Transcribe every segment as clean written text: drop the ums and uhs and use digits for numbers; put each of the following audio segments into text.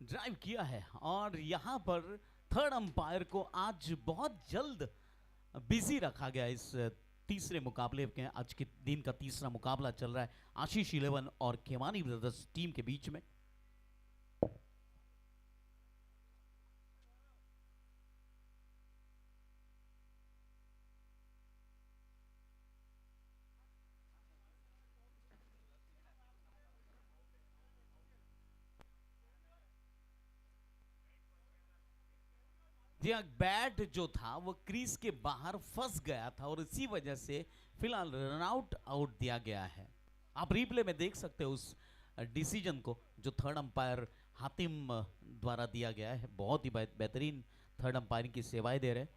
Drive किया है और यहाँ पर थर्ड अंपायर को आज बहुत जल्द बिजी रखा गया। इस तीसरे मुकाबले के आज के दिन का तीसरा मुकाबला चल रहा है आशीष 11 और खेमानी ब्रदर्स टीम के बीच में। बैट जो था वो क्रीज के बाहर फंस गया था और इसी वजह से फिलहाल रन आउट आउट दिया गया है। आप रिप्ले में देख सकते हो उस डिसीजन को जो थर्ड अंपायर हातिम द्वारा दिया गया है। बहुत ही बेहतरीन थर्ड अंपायरिंग की सेवाएं दे रहे हैं।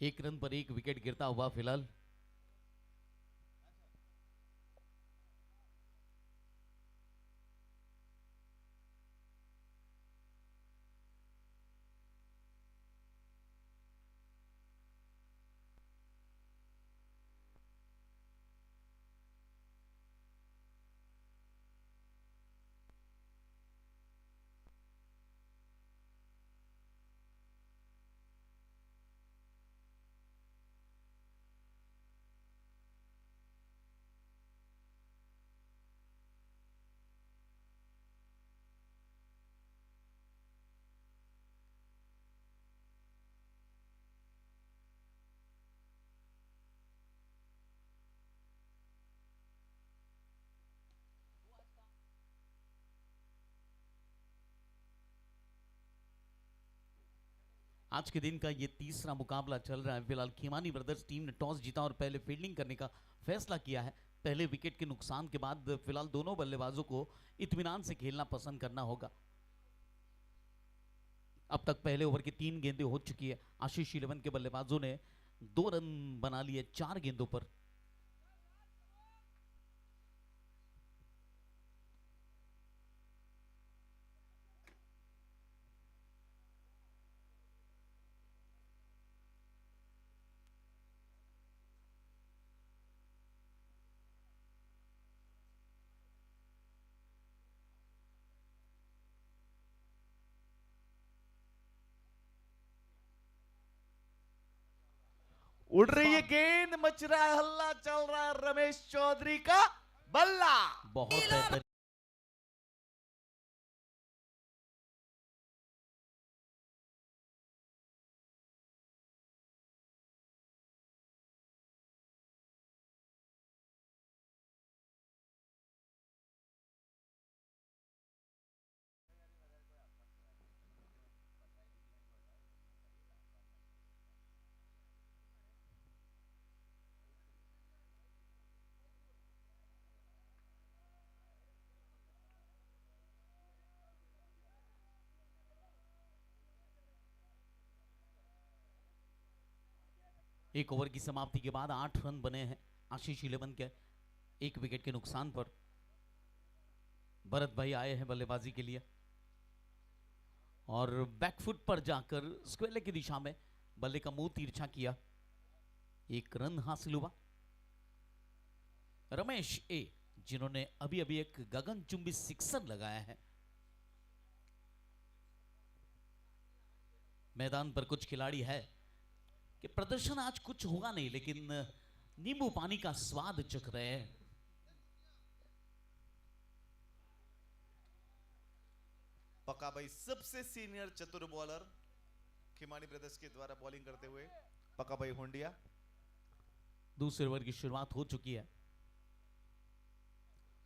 एक रन पर एक विकेट गिरता हुआ फिलहाल। आज के दिन का ये तीसरा मुकाबला चल रहा है। फिलहाल खीमानी ब्रदर्स टीम ने टॉस जीता और पहले फील्डिंग करने का फैसला किया है। पहले विकेट के नुकसान के बाद फिलहाल दोनों बल्लेबाजों को इत्मीनान से खेलना पसंद करना होगा। अब तक पहले ओवर की 3 गेंदें हो चुकी है। आशीष 11 के बल्लेबाजों ने 2 रन बना लिए 4 गेंदों पर। उड़ रही है गेंद, मच रहा है हल्ला, चल रहा है रमेश चौधरी का बल्ला। बहुत बेहतर। एक ओवर की समाप्ति के बाद 8 रन बने हैं आशीष 11 के एक विकेट के नुकसान पर। भरत भाई आए हैं बल्लेबाजी के लिए और बैकफुट पर जाकर स्क्वेले की दिशा में बल्ले का मुंह तिरछा किया। एक रन हासिल हुआ। रमेश ए जिन्होंने अभी अभी एक गगनचुंबी सिक्सर लगाया है। मैदान पर कुछ खिलाड़ी है कि प्रदर्शन आज कुछ होगा नहीं, लेकिन नींबू पानी का स्वाद चख रहे हैं। पक्का भाई सबसे सीनियर चतुर बॉलर खिमानी ब्रदर्स के द्वारा बॉलिंग करते हुए पक्का भाई होंडिया। दूसरे ओवर की शुरुआत हो चुकी है।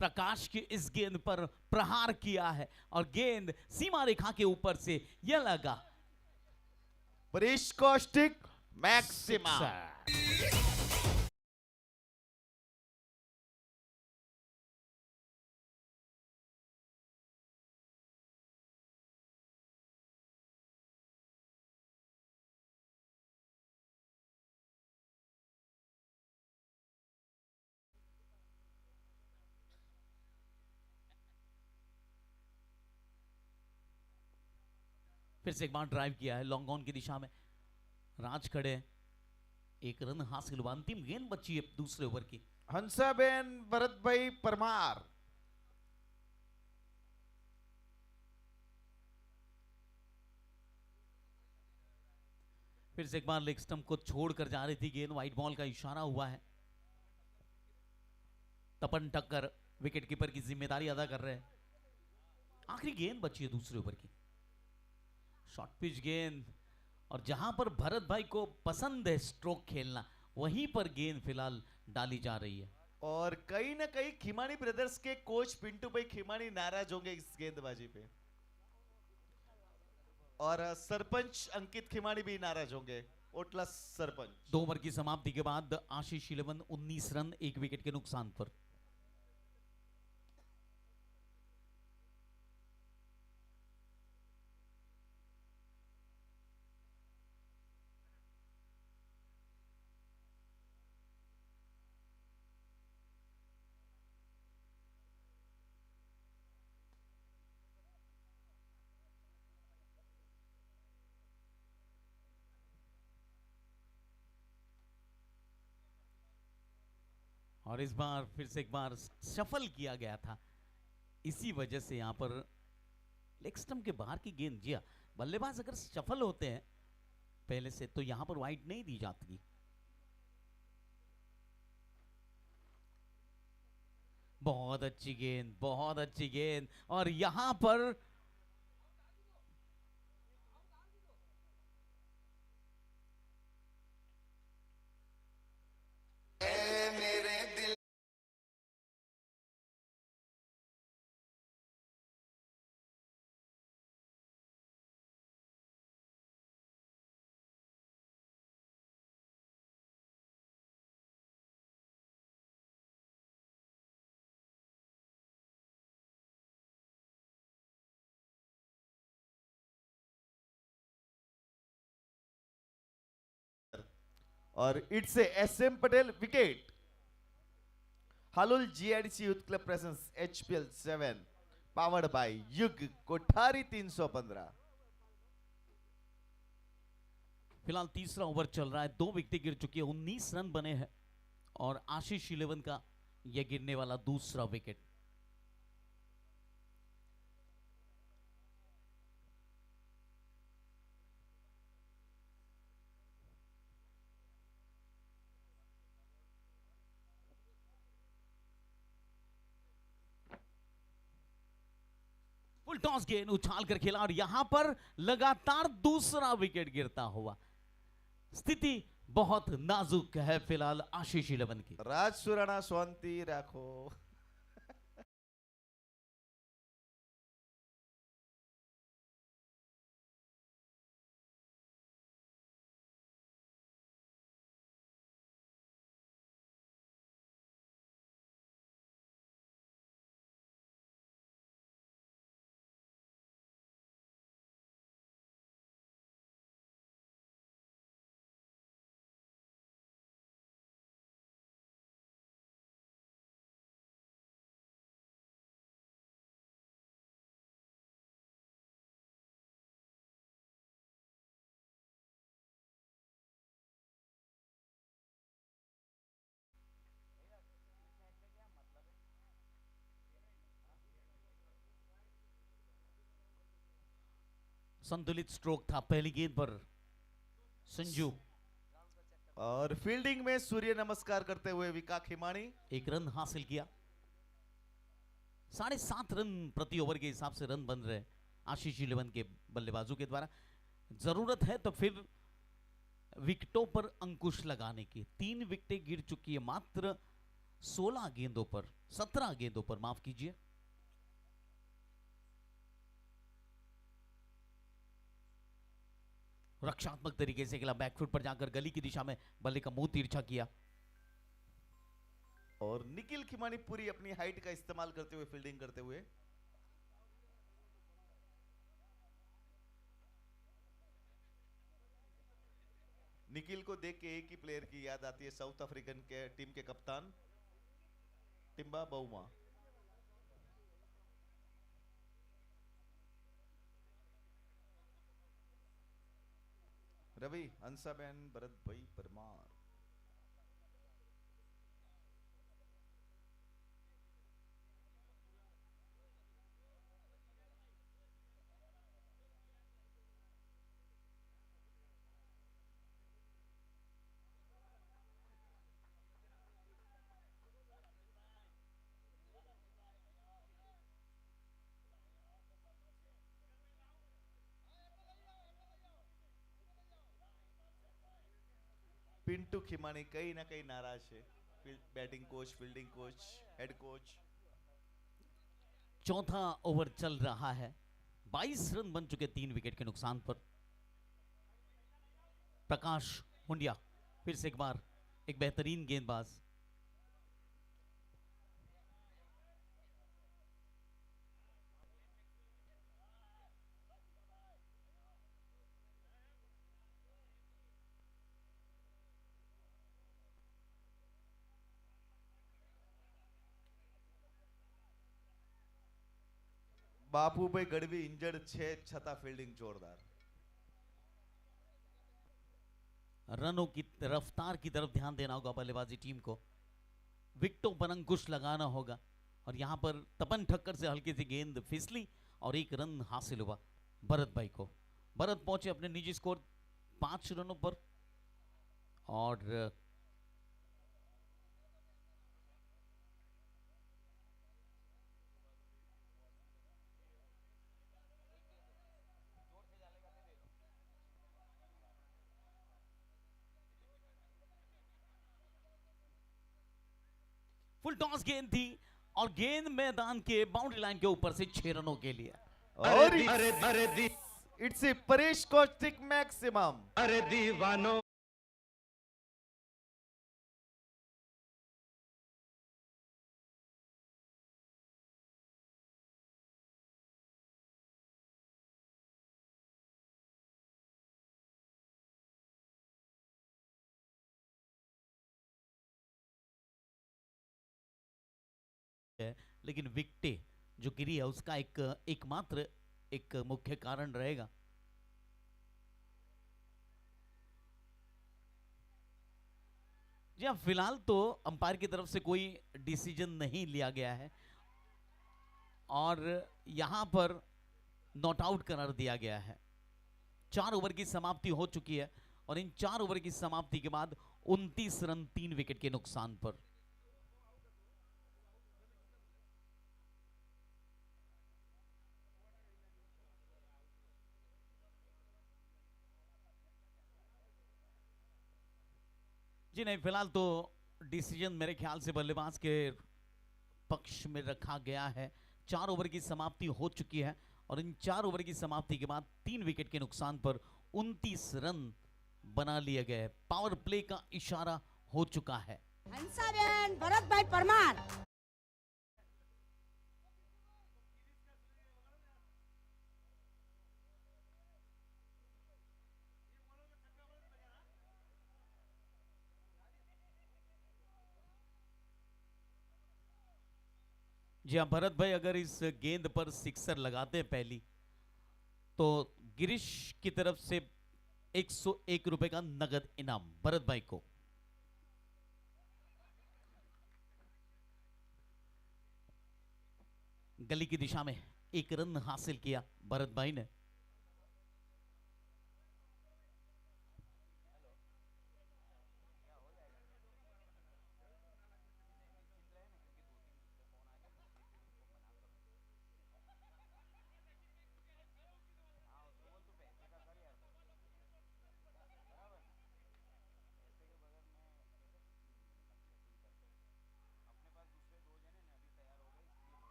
प्रकाश की इस गेंद पर प्रहार किया है और गेंद सीमा रेखा के ऊपर से यह लगा। परेश कौशिक मैक्सिमा। फिर से एक बार ड्राइव किया है लॉन्ग ऑन की दिशा में, राज खड़े हैं, एक रन हासिल हुआ, अंतिम गेंद बची है दूसरे ओवर की। हंसाबेन भरतभाई परमार। फिर से एक बार लेग स्टंप को छोड़कर जा रही थी गेंद, व्हाइट बॉल का इशारा हुआ है। तपन टक्कर विकेट कीपर की जिम्मेदारी अदा कर रहे हैं। आखिरी गेंद बची है दूसरे ओवर की, शॉर्ट पिच गेंद, और जहां पर भरत भाई को पसंद है स्ट्रोक खेलना, वहीं पर गेंद फिलहाल डाली जा रही है। और कहीं ना कहीं खिमानी ब्रदर्स के कोच पिंटू भाई खिमानी नाराज होंगे इस गेंदबाजी पे, और सरपंच अंकित खिमानी भी नाराज होंगे, ओटला सरपंच। 2 ओवर की समाप्ति के बाद आशीष 11 19 रन 1 विकेट के नुकसान पर। और इस बार फिर से एक बार सफल किया गया था, इसी वजह से यहां पर लेग स्टंप के बाहर की गेंद, जी बल्लेबाज अगर सफल होते हैं पहले से तो यहां पर वाइड नहीं दी जाती। बहुत अच्छी गेंद, बहुत अच्छी गेंद, और यहां पर और it's a SM Patel wicket. Halol GIDC youth club presents HPL 7 powered by Yug Kothari 315। फिलहाल तीसरा ओवर चल रहा है, 2 विकेट गिर चुकी है, 19 रन बने हैं, और आशीष 11 का यह गिरने वाला दूसरा विकेट। फुल टॉस गेंद उछाल कर खेला, और यहां पर लगातार दूसरा विकेट गिरता हुआ, स्थिति बहुत नाजुक है फिलहाल आशीष 11 की। राज सुराणा शांति राखो। संतुलित स्ट्रोक था पहली गेंद पर संजू, और फील्डिंग में सूर्य नमस्कार करते हुए विका खिमानी 1 रन हासिल किया। 7.5 रन प्रति ओवर के हिसाब से रन बन रहे हैं आशीष 11 के बल्लेबाजों के द्वारा। जरूरत है तो फिर विकेटों पर अंकुश लगाने की। 3 विकेटें गिर चुकी है मात्र 16 गेंदों पर, 17 गेंदों पर, माफ कीजिए। रक्षात्मक तरीके से खेला, बैकफुट पर जाकर गली की दिशा में बल्ले का मुंह तिरछा किया। और निखिल खिमानी पूरी अपनी हाइट का इस्तेमाल करते हुए फील्डिंग करते हुए। निखिल को देख के एक ही प्लेयर की याद आती है, साउथ अफ्रीकन के टीम के कप्तान टिम्बा बाउमा। રવિ હંસાબેન ભરતભાઈ પરમાર. પિન્ટુ ખીમાણી કઈ ના કઈ નારાજ છે. Batting coach, fielding coach, head coach. चौथा ओवर चल रहा है, 22 रन बन चुके 3 विकेट के नुकसान पर. प्रकाश हुंडिया फिर से एक बार एक बेहतरीन गेंदबाज. બાપુભાઈ ગઢવી ઇન્જર્ડ છે છતાં ફિલ્ડિંગ જોરદાર. रनों की रफ्तार की तरफ ध्यान देना होगा बल्लेबाजी टीम को, विकेटों पर अंकुश लगाना होगा. और यहां पर तपन ठक्कर से हल्की सी गेंद फिसली और एक रन हासिल हुआ भरत भाई को. भरत पहुंचे अपने निजी स्कोर 5 रनों पर. और फुल टॉस गेंद थी और गेंद मैदान के बाउंड्री लाइन के ऊपर से 6 रनों के लिए. और it's A Paresh Kaushik maximum. अरे दीवानो लेकिन विकेटें जो गिरी है उसका एकमात्र एक मुख्य कारण रहेगा. जी हाँ, फिलहाल तो अंपायर की तरफ से कोई डिसीजन नहीं लिया गया है और यहां पर नॉट आउट करार दिया गया है. 4 ओवर की समाप्ति हो चुकी है और इन 4 ओवर की समाप्ति के बाद 29 रन 3 विकेट के नुकसान पर. जी नहीं, फिलहाल तो डिसीजन मेरे ख्याल से बल्लेबाज के पक्ष में रखा गया है. 4 ओवर की समाप्ति हो चुकी है और इन 4 ओवर की समाप्ति के बाद 3 विकेट के नुकसान पर 29 रन बना लिए गए. पावर प्ले का इशारा हो चुका है. हंसाबेन भरतभाई परमार. जी हाँ, भरत भाई अगर इस गेंद पर सिक्सर लगाते हैं पहली तो गिरीश की तरफ से 101 रुपए का नगद इनाम भरत भाई को. गली की दिशा में 1 रन हासिल किया भरत भाई ने.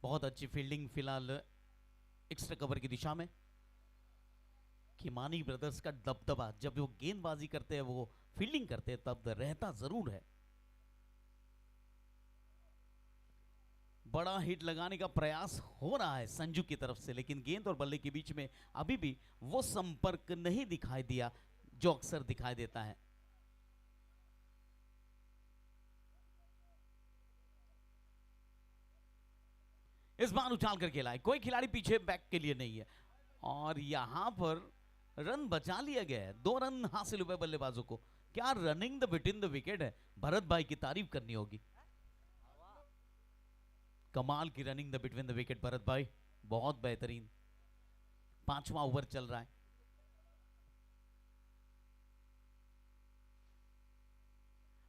बहुत अच्छी फील्डिंग फिलहाल एक्स्ट्रा कवर की दिशा में. खिमानी ब्रदर्स का दबदबा जब वो गेंदबाजी करते हैं, वो फील्डिंग करते हैं, तब रहता जरूर है. बड़ा हिट लगाने का प्रयास हो रहा है संजू की तरफ से, लेकिन गेंद और बल्ले के बीच में अभी भी वो संपर्क नहीं दिखाई दिया जो अक्सर दिखाई देता है। इस बार उछाल कर खेला है, कोई खिलाड़ी पीछे बैक के लिए नहीं है और यहां पर रन बचा लिया गया है। 2 रन हासिल हुए बल्लेबाजों को। क्या running the between the wicket है, भरत भाई की तारीफ करनी होगी। कमाल की running the between the wicket Bharat भाई, बहुत बेहतरीन। 5वां ओवर चल रहा है।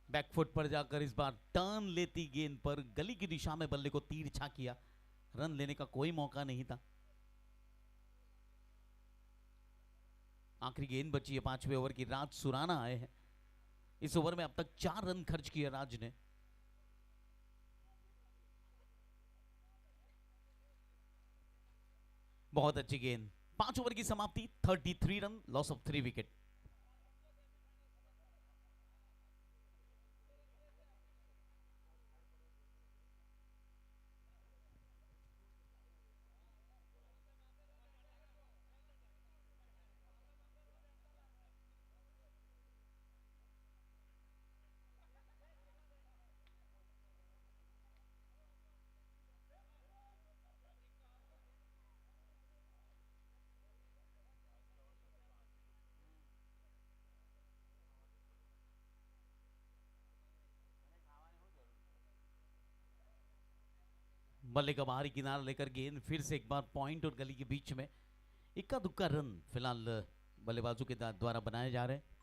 बैकफुट पर जाकर इस बार टर्न लेती गेंद पर गली की दिशा में बल्ले को तिरछा किया। रन लेने का कोई मौका नहीं था। आखिरी गेंद बची है 5वें ओवर की। राज सुराना आए हैं। इस ओवर में अब तक 4 रन खर्च किए राज ने। बहुत अच्छी गेंद। 5 ओवर की समाप्ति, 33 रन, लॉस ऑफ 3 विकेट। बल्ले का बाहरी किनारा लेकर गेंद फिर से एक बार पॉइंट और गली के बीच में। इक्का दुक्का रन फिलहाल बल्लेबाजों के द्वारा बनाए जा रहे हैं।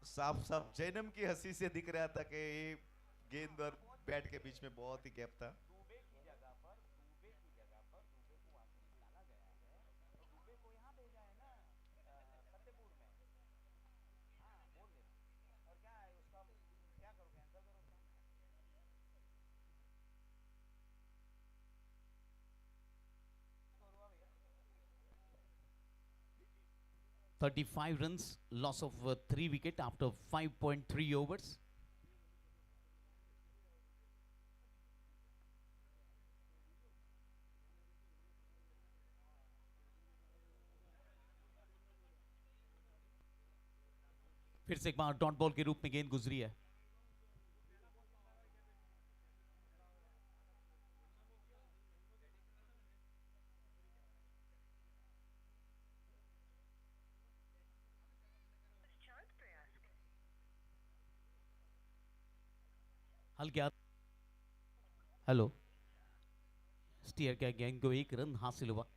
साफ साफ जैनम की हंसी से दिख रहा था कि गेंद और बैट के बीच में बहुत ही गैप था। $35 runs, loss of 3 wicket after 5.3 overs. फिर से एक बार डॉट बॉल के रूप में गेंद गुजरी है। हल्के हेलो स्टीयर का गैंग को 1 रन हासिल हुआ।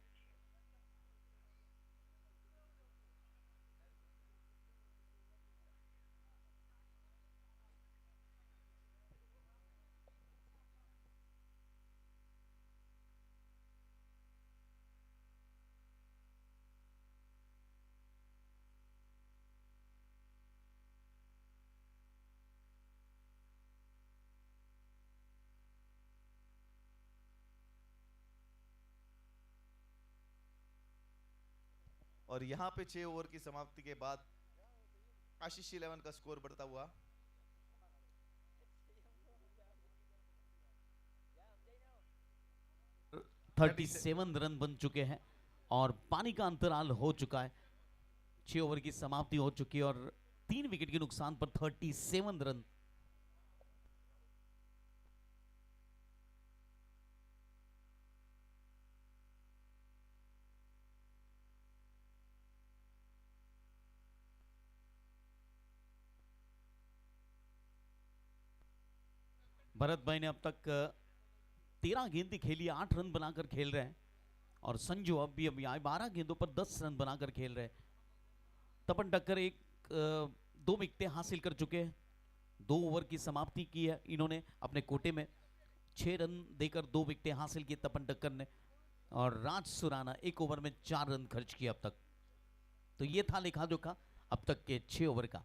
और यहाँ पे 6 ओवर की समाप्ति के बाद आशीष 11 का स्कोर बढ़ता हुआ 37 रन बन चुके हैं और पानी का अंतराल हो चुका है। 6 ओवर की समाप्ति हो चुकी है और 3 विकेट के नुकसान पर 37 रन। भरत भाई ने अब तक 13 गेंदें खेली, 8 रन बनाकर खेल रहे हैं और संजू अब भी 12 गेंदों पर 10 रन बनाकर खेल रहे हैं। तपन टक्कर एक दो विकेटें हासिल कर चुके हैं। 2 ओवर की समाप्ति की है इन्होंने अपने कोटे में। 6 रन देकर 2 विकेटें हासिल की तपन टक्कर ने, और राज सुराना 1 ओवर में 4 रन खर्च किए अब तक। तो ये था लेखा जोखा अब तक के 6 ओवर का।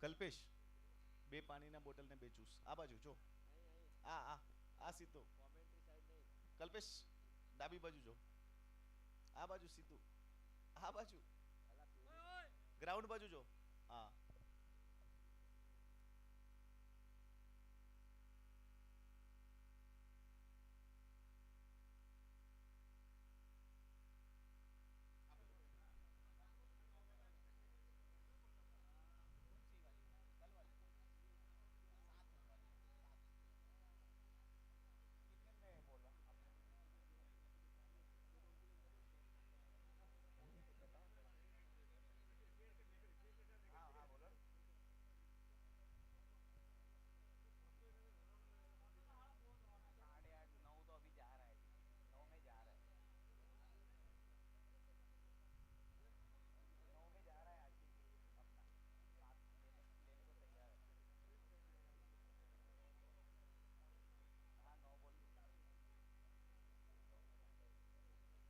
કલ્પેશ, 2 પાણીના બોટલ ને 2 જ્યુસ આ બાજુ જો. આ સીધો કલ્પેશ, ડાબી બાજુ જો. આ બાજુ સીધું, આ બાજુ ગ્રાઉન્ડ બાજુ જો. હા.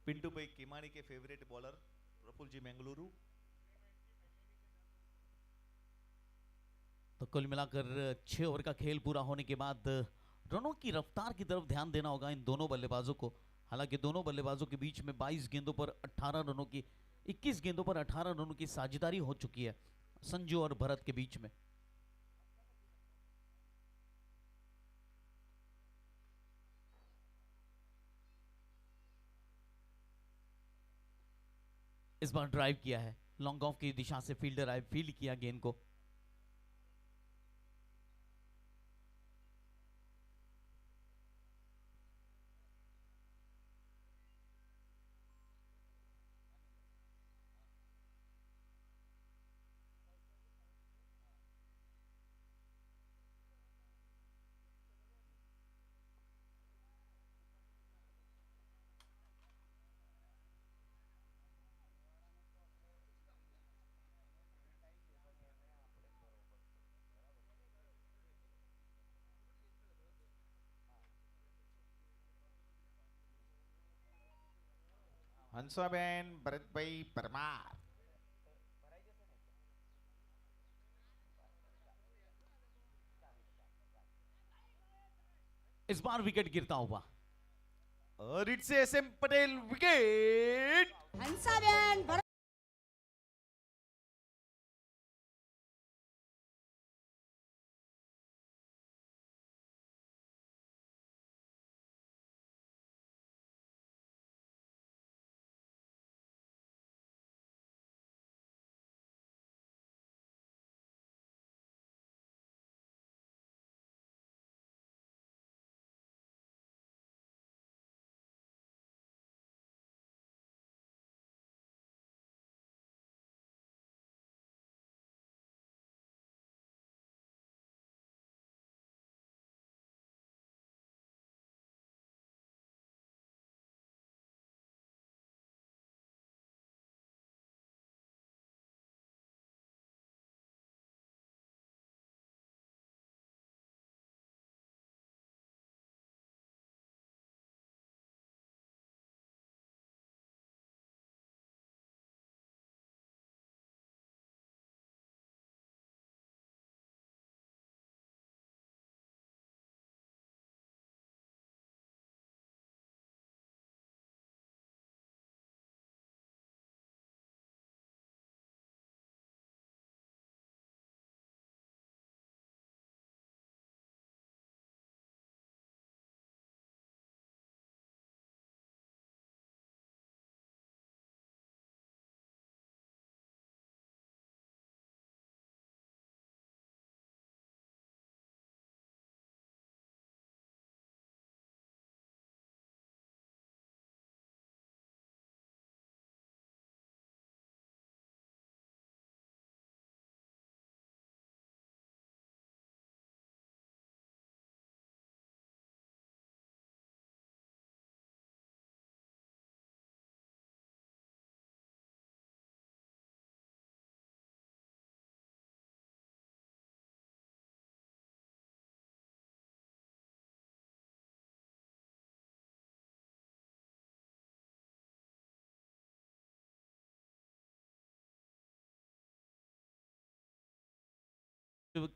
पिंटू भाई किमानी के फेवरेट बॉलर प्रफुल जी मंगलुरु। तो कुल मिलाकर 6 ओवर का खेल पूरा होने के बाद रनों की रफ्तार की तरफ ध्यान देना होगा इन दोनों बल्लेबाजों को। हालांकि दोनों बल्लेबाजों के बीच में 22 गेंदों पर 18 रनों की 21 गेंदों पर 18 रनों की साझेदारी हो चुकी है संजू और भरत के बीच में। इस बार ड्राइव किया है, लॉन्ग ऑफ की दिशा से फील्डर आए, फील्ड किया गेंद को। हंसाबेन भरतभाई परमार। इस बार विकेट गिरता हुआ और it's SM Patel wicket. Hansaben Bharat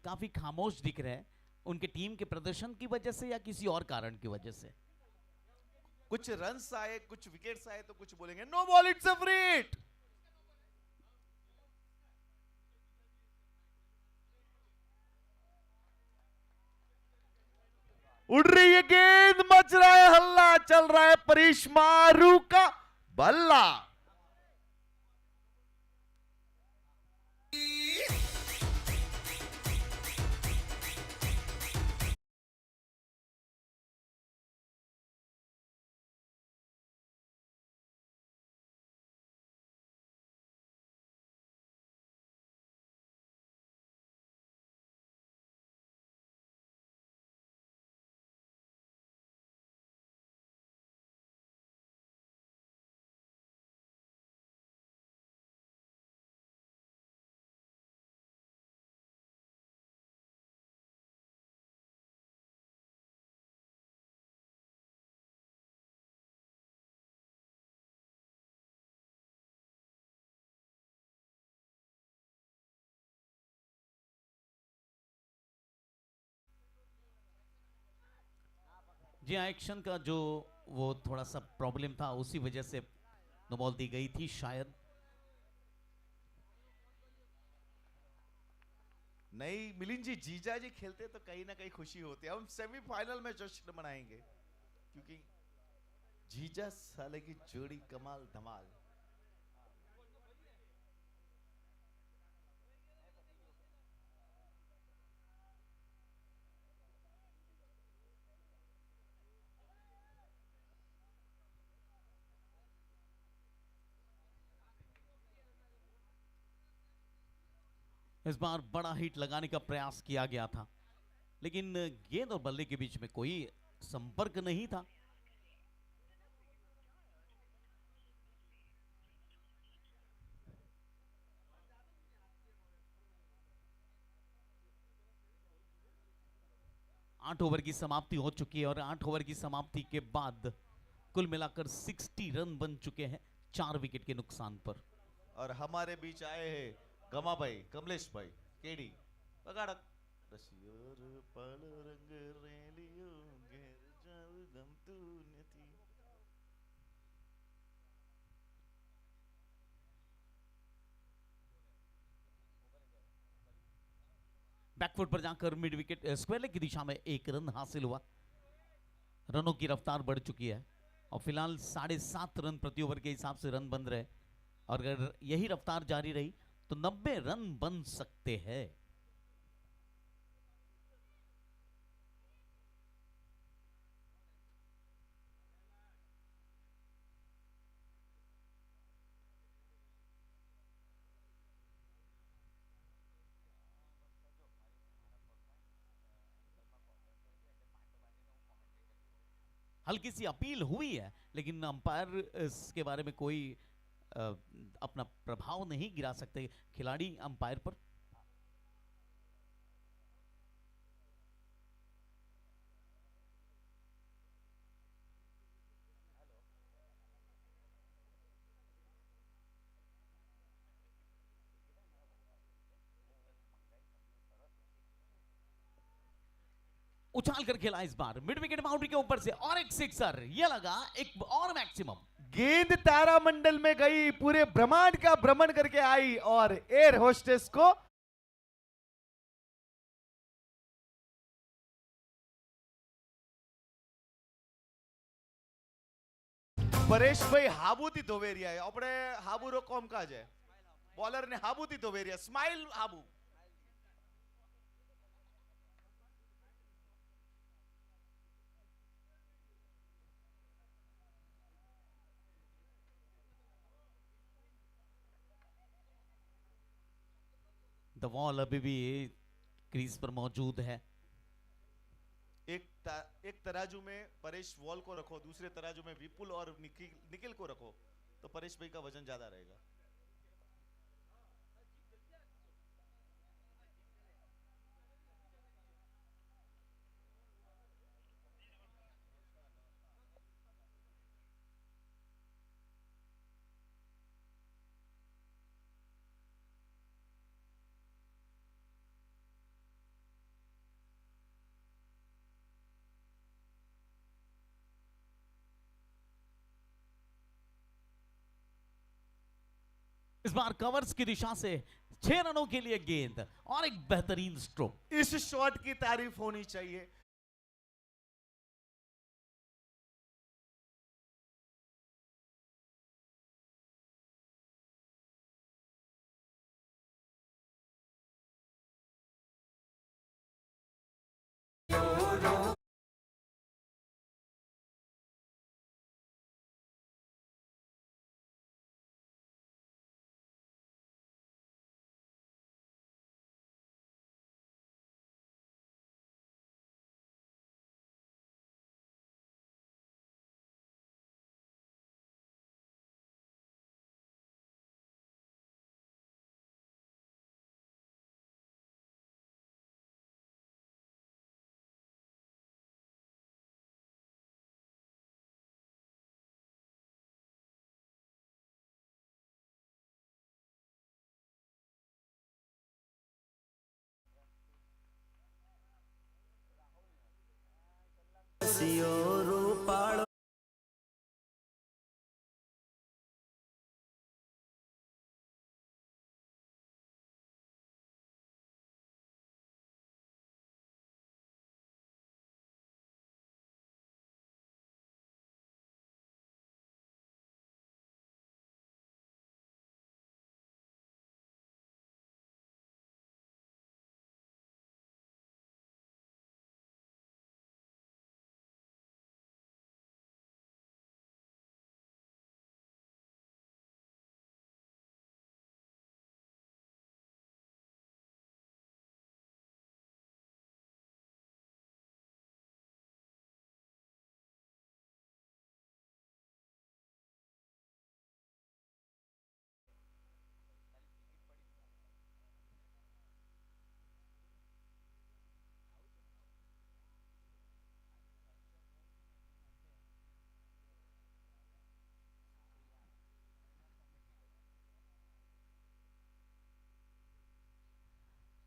काफी खामोश दिख रहे हैं, उनके टीम के प्रदर्शन की वजह से या किसी और कारण की वजह से? कुछ रन्स आए, कुछ विकेट्स आए तो कुछ बोलेंगे। No ball, it's a free hit. उड़ रही है गेंद, मच रहा है हल्ला, चल रहा है परेश मारू का बल्ला। जी हाँ, एक्शन का जो वो थोड़ा सा प्रॉब्लम था, उसी वजह से नो बॉल दी गई थी शायद। नहीं मिलिंद जी, जीजा जी खेलते तो कहीं ना कहीं खुशी होती है। हम सेमीफाइनल में जश्न मनाएंगे क्योंकि जीजा साले की जोड़ी कमाल धमाल। इस बार बड़ा हिट लगाने का प्रयास किया गया था, लेकिन गेंद और बल्ले के बीच में कोई संपर्क नहीं था। आठ ओवर की समाप्ति हो चुकी है और 8 ओवर की समाप्ति के बाद कुल मिलाकर 60 रन बन चुके हैं 4 विकेट के नुकसान पर। और हमारे बीच आए हैं गमा भाई, कमलेश भाई, केडी बगाड़क रसियोर पल रंग रेलियो घेर जाऊ गम तू नथी। बैकफुट पर जाकर मिड विकेट स्क्वायर लेग की दिशा में 1 रन हासिल हुआ। रनों की रफ्तार बढ़ चुकी है और फिलहाल 7.5 रन प्रति ओवर के हिसाब से रन बन रहे, और अगर यही रफ्तार जारी रही तो 90 रन बन सकते हैं। हल्की सी अपील हुई है, लेकिन अंपायर इसके बारे में कोई अपना प्रभाव नहीं गिरा सकते खिलाड़ी अंपायर पर। उछाल कर खेला इस बार मिड विकेट बाउंड्री के ऊपर से, और एक सिक्सर, ये लगा एक और मैक्सिमम। गेंद तारामंडल में गई, पूरे ब्रह्मांड का भ्रमण करके आई और एयर होस्टेस को પરેશ ભાઈ હાબુથી ધોવેરિયા આપણે હાબુરો કોમ કાજ है बॉलर ने हाबुથી ધોવેરિયા स्माइल हाबू। द वॉल अभी भी क्रीज पर मौजूद है। एक तराजू में परेश वॉल को रखो, दूसरे तराजू में विपुल और निखिल को रखो तो परेश भाई का वजन ज्यादा रहेगा। इस बार कवर्स की दिशा से 6 रनों के लिए गेंद और एक बेहतरीन स्ट्रोक। इस शॉट की तारीफ होनी चाहिए।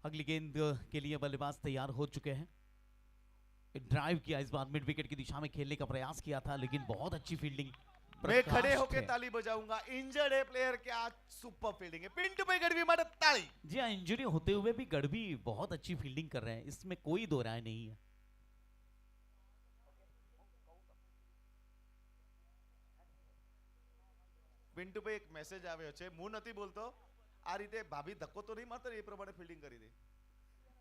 अगली गेंद के लिए बल्लेबाज तैयार हो चुके हैं। ड्राइव किया, इस बार मिड विकेट की दिशा में खेलने का प्रयास किया था, लेकिन बहुत अच्छी फील्डिंग। मैं खड़े होकर ताली बजाऊंगा। इंजर्ड है प्लेयर के, आज सुपर फील्डिंग है। पिंटू पे गढ़वी मारे ताली। जी हाँ, इंजरी होते हुए भी गढ़वी बहुत अच्छी फील्डिंग कर रहे हैं, इसमें कोई दो राय नहीं है। पिंटू पे एक मैसेज આવ્યો છે, હું નથી બોલતો આ રીતે ભાભી ધક્કો તો નહીં મારતો, એ પ્રમાણે ફીલ્ડિંગ કરી દે।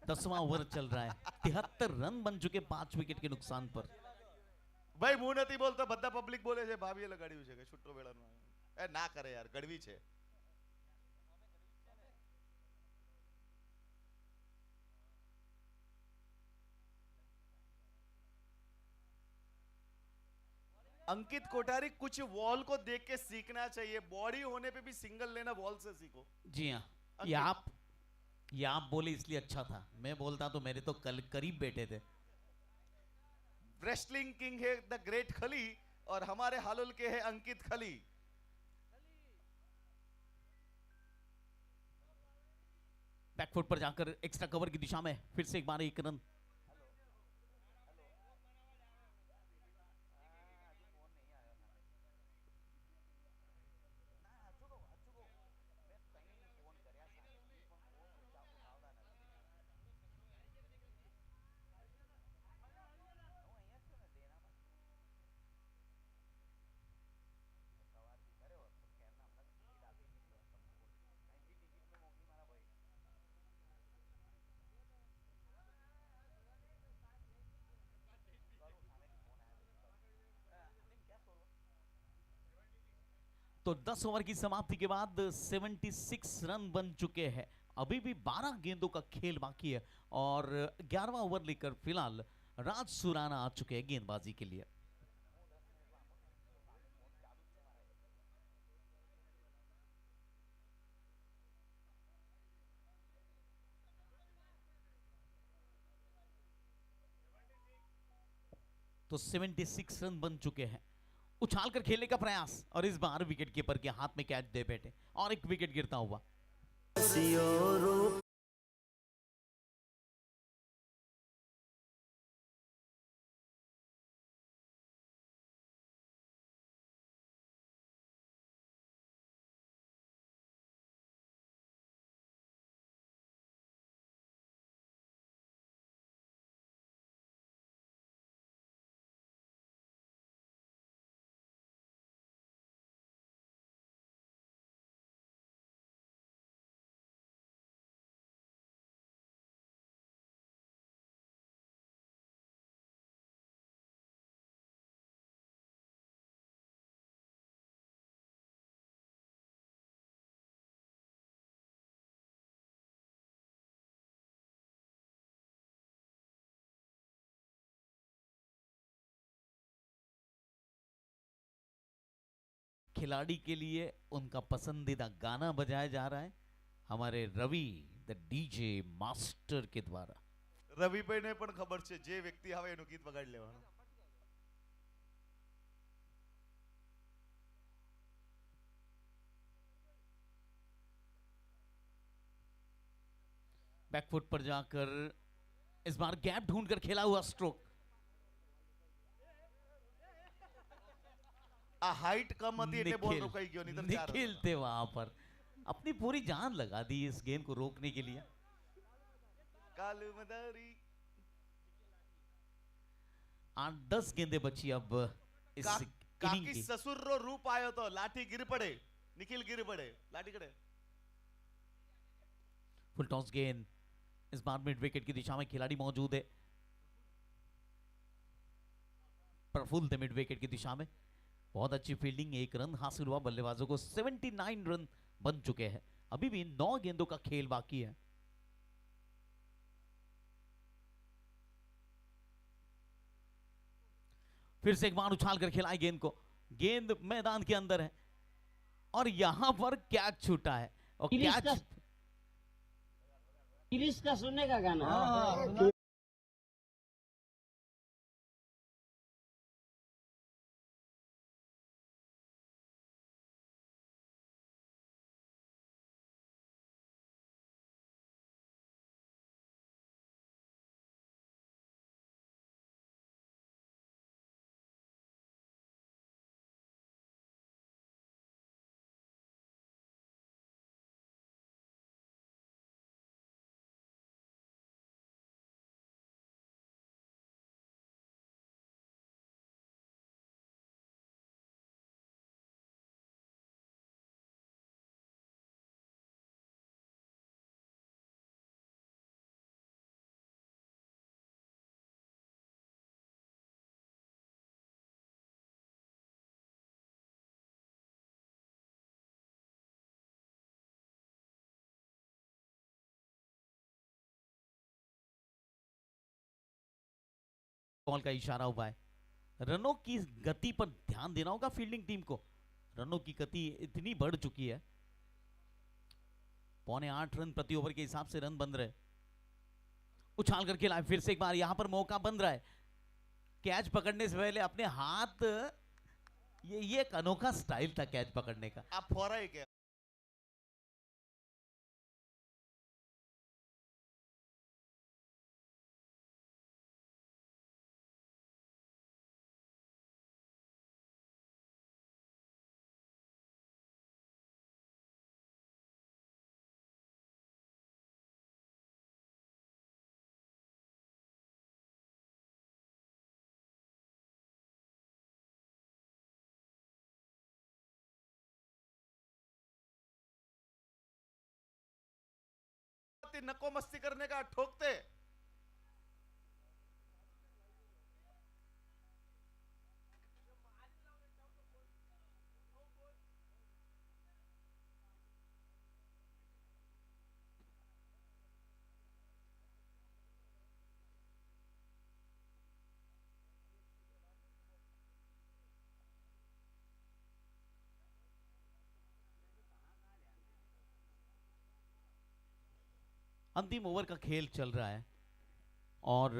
10वां ओवर चल रहा है, 73 रन बन चुके 5 विकेट के नुकसान पर। ભાઈ હું નથી બોલતો, બધા પબ્લિક બોલે છે, ભાભીએ લગાડ્યું છે કે છૂટો વેળાનો। એ ના કરે યાર, ગડવી છે। अंकित कोठारी, कुछ वॉल को देख के सीखना चाहिए। बॉडी होने पे भी सिंगल लेना वॉल से सीखो। जी हाँ, ये आप बोले इसलिए अच्छा था, मैं बोलता तो मेरे तो कल करीब बैठे थे। रेसलिंग किंग है द ग्रेट खली, और हमारे हालोल के है अंकित खली। बैकफुट पर जाकर एक्स्ट्रा कवर की दिशा में फिर से एक बार 1 रन। तो 10 ओवर की समाप्ति के बाद 76 रन बन चुके हैं। अभी भी 12 गेंदों का खेल बाकी है और 11वां ओवर लेकर फिलहाल राज सुराना आ चुके हैं गेंदबाजी के लिए। तो 76 रन बन चुके हैं। उछालकर खेलने का प्रयास और इस बार विकेट कीपर के हाथ में कैच दे बैठे और एक विकेट गिरता हुआ। खिलाड़ी के लिए उनका पसंदीदा गाना बजाया जा रहा है हमारे रवि द डीजे मास्टर के द्वारा। રવિભાઈ ને પણ ખબર છે જે વ્યક્તિ આવે એનું ગીત વગાડી લેવાનું. बैकफुट पर जाकर इस बार गैप ढूंढकर खेला हुआ स्ट्रोक। આ હાઈટ કમ હતી એટલે બોલ રોકાઈ ગયો, નહીંતર ચાર निखिल હતો. थे वहां पर, अपनी पूरी जान लगा दी इस गेंद को रोकने के लिए। કાલુ મદારી 8-10 गेंदें बची अब इस इनिंग કાકી की। સસુરનો રૂપ આયો તો લાઠી ગીર પડે, નિખિલ ગીર પડે, લાઠી કડે. फुल टॉस गेंद, इस बार मिड विकेट की दिशा में खिलाड़ी मौजूद है, प्रफुल्ल थे मिड विकेट की दिशा में। बहुत अच्छी फील्डिंग, 1 रन हासिल हुआ, बल्लेबाजों को 79 रन बन चुके हैं। अभी भी 9 गेंदों का खेल बाकी है। फिर से एक बार उछाल कर खिलाए गेंद को, गेंद मैदान के अंदर है और यहां पर कैच छूटा है और कैच गिरीश का सुनने का गाना। बॉल का इशारा हुआ है। रनों की गति पर ध्यान देना होगा फील्डिंग टीम को, रनों की गति इतनी बढ़ चुकी है, 7.25 रन प्रति ओवर के हिसाब से रन बन रहे। उछाल कर खेला, फिर से एक बार यहां पर मौका बन रहा है। कैच पकड़ने से पहले अपने हाथ, ये एक अनोखा स्टाइल था कैच पकड़ने का। આ ફોરાઈ કે नको मस्ती करने का ठोकते. अंतिम ओवर का खेल चल रहा है और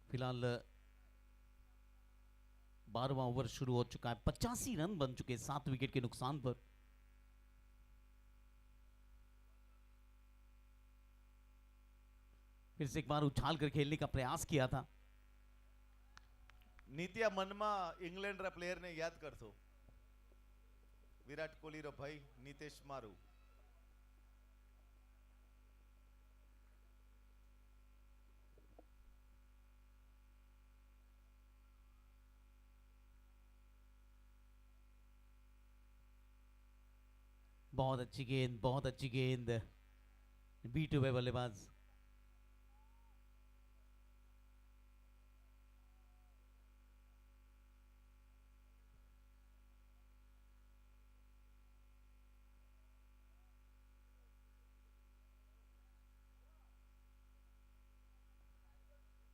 फिलहाल 12वां ओवर शुरू हो चुका है। 85 रन बन चुके 7 विकेट के नुकसान पर। फिर से एक बार उछाल कर खेलने का प्रयास किया था। નીત્યા મનમાં ઇંગ્લેન્ડ રા પ્લેયર ને યાદ કરતો. વિરાટ કોહલી રો ભાઈ નીતેશ મારુ. बहुत अच्छी गेंद, बहुत अच्छी गेंद, बीट हुए बल्लेबाज।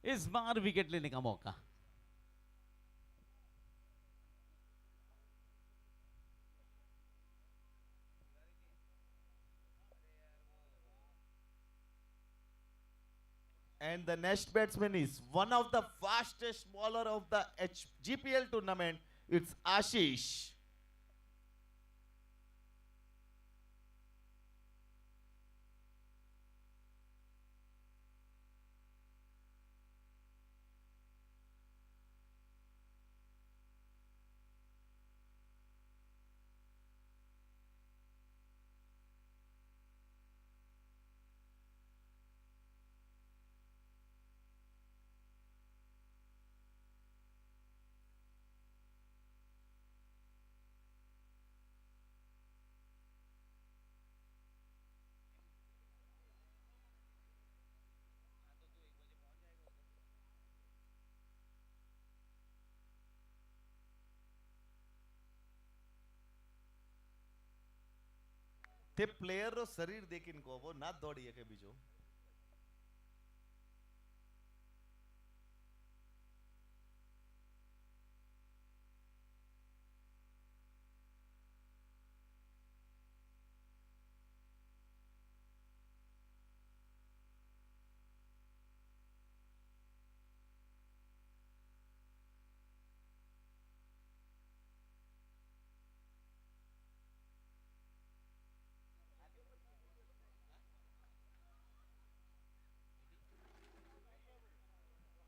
इस बार विकेट लेने का मौका। And the next batsman is one of the fastest bowler of the GPL tournament. It's Ashish. તે પ્લેયર રો શરીર દેખીને કહો ના દોડીએ કે બીજો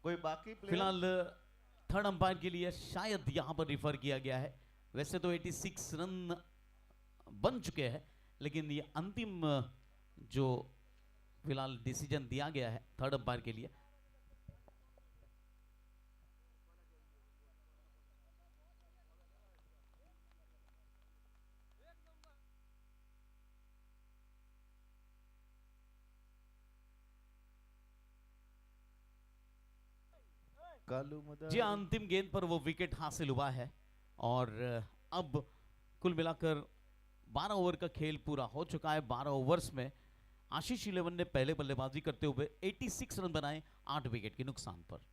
कोई बाकी प्लेयर फिलहाल थर्ड अंपायर के लिए शायद यहां पर रिफर किया गया है। वैसे तो 86 रन बन चुके हैं, लेकिन ये अंतिम जो फिलहाल डिसीजन दिया गया है थर्ड अंपायर के लिए। जी अंतिम गेंद पर वो विकेट हासिल हुआ है और अब कुल मिलाकर 12 ओवर का खेल पूरा हो चुका है। 12 ओवर्स में आशीष 11 ने पहले बल्लेबाजी करते हुए 86 रन बनाए 8 विकेट के नुकसान पर।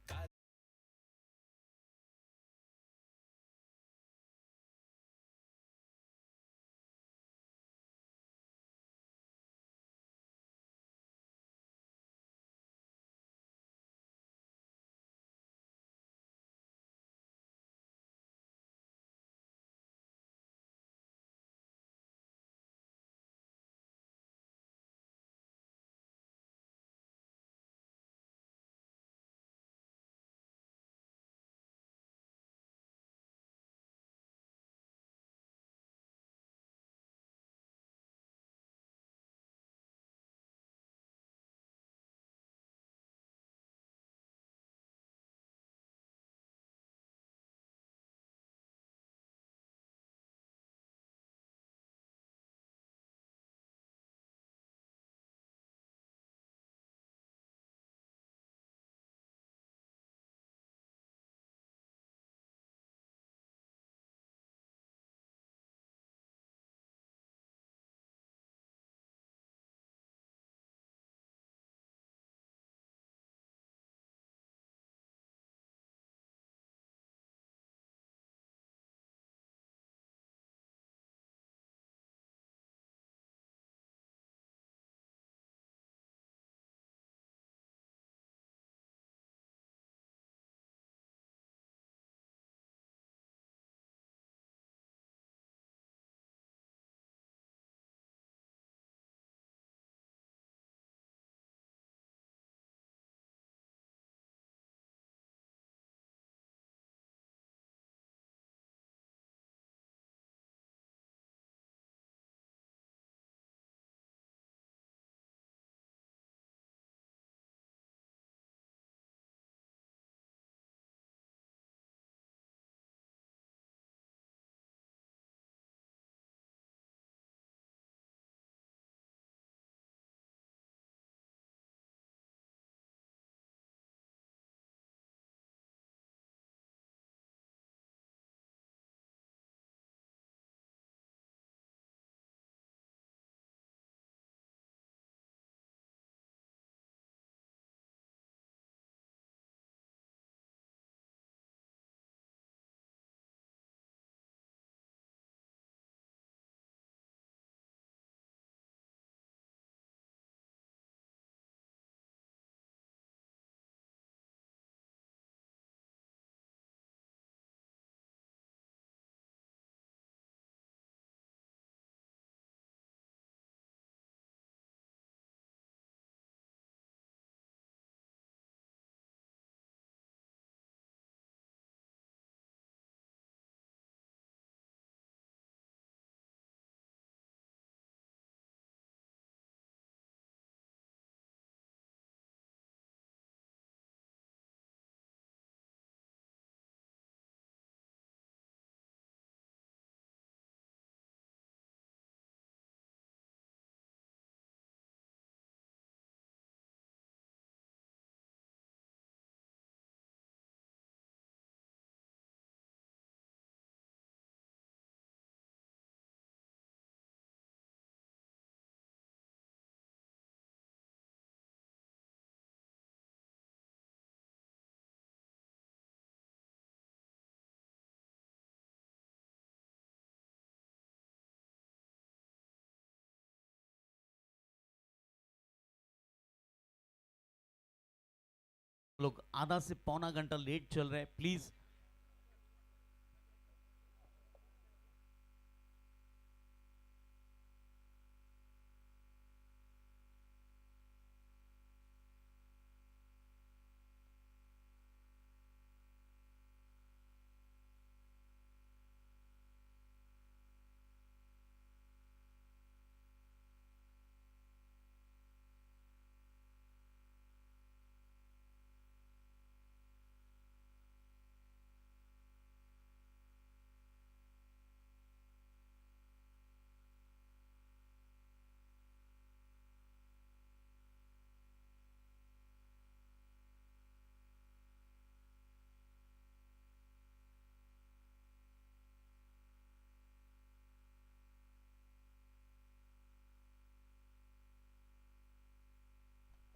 लोग आधा से पौना घंटा लेट चल रहे हैं, प्लीज।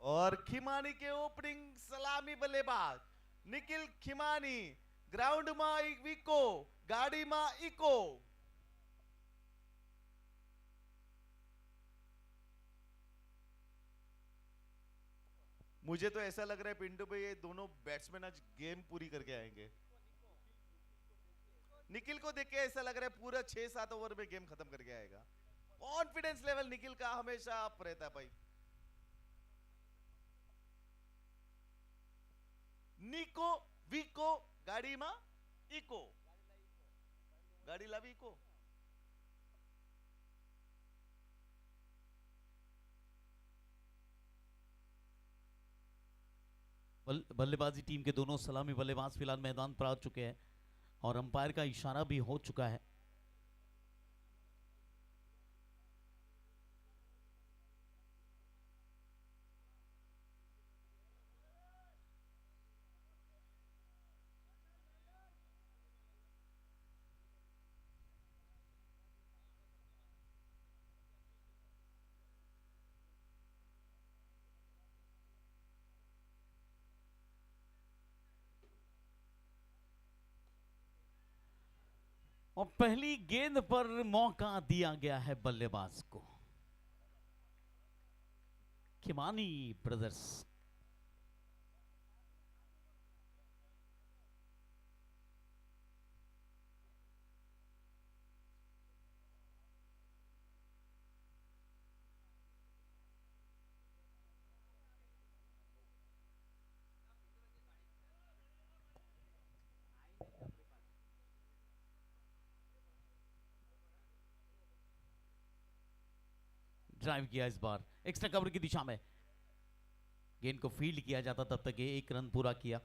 और खिमानी के ओपनिंग सलामी बल्लेबाज निखिल खिमानी ग्राउंड मा विको गाड़ी मा इको। मुझे तो ऐसा लग रहा है पिंटू भाई ये दोनों बैट्समैन आज गेम पूरी करके आएंगे। निखिल को देख के ऐसा लग रहा है पूरा 6-7 ओवर में गेम खत्म करके आएगा। कॉन्फिडेंस लेवल निखिल का हमेशा अप रहता है भाई। निको विको गाड़ी मा इको गाड़ी लावी इको। बल्लेबाजी टीम के दोनों सलामी बल्लेबाज फिलहाल मैदान पर आ चुके हैं और अंपायर का इशारा भी हो चुका है। और पहली गेंद पर मौका दिया गया है बल्लेबाज को। खिमानी ब्रदर्स ड्राइव किया इस बार एक्स्ट्रा कवर की दिशा में। गेंद को फील्ड किया जाता तब तक ये 1 रन पूरा किया।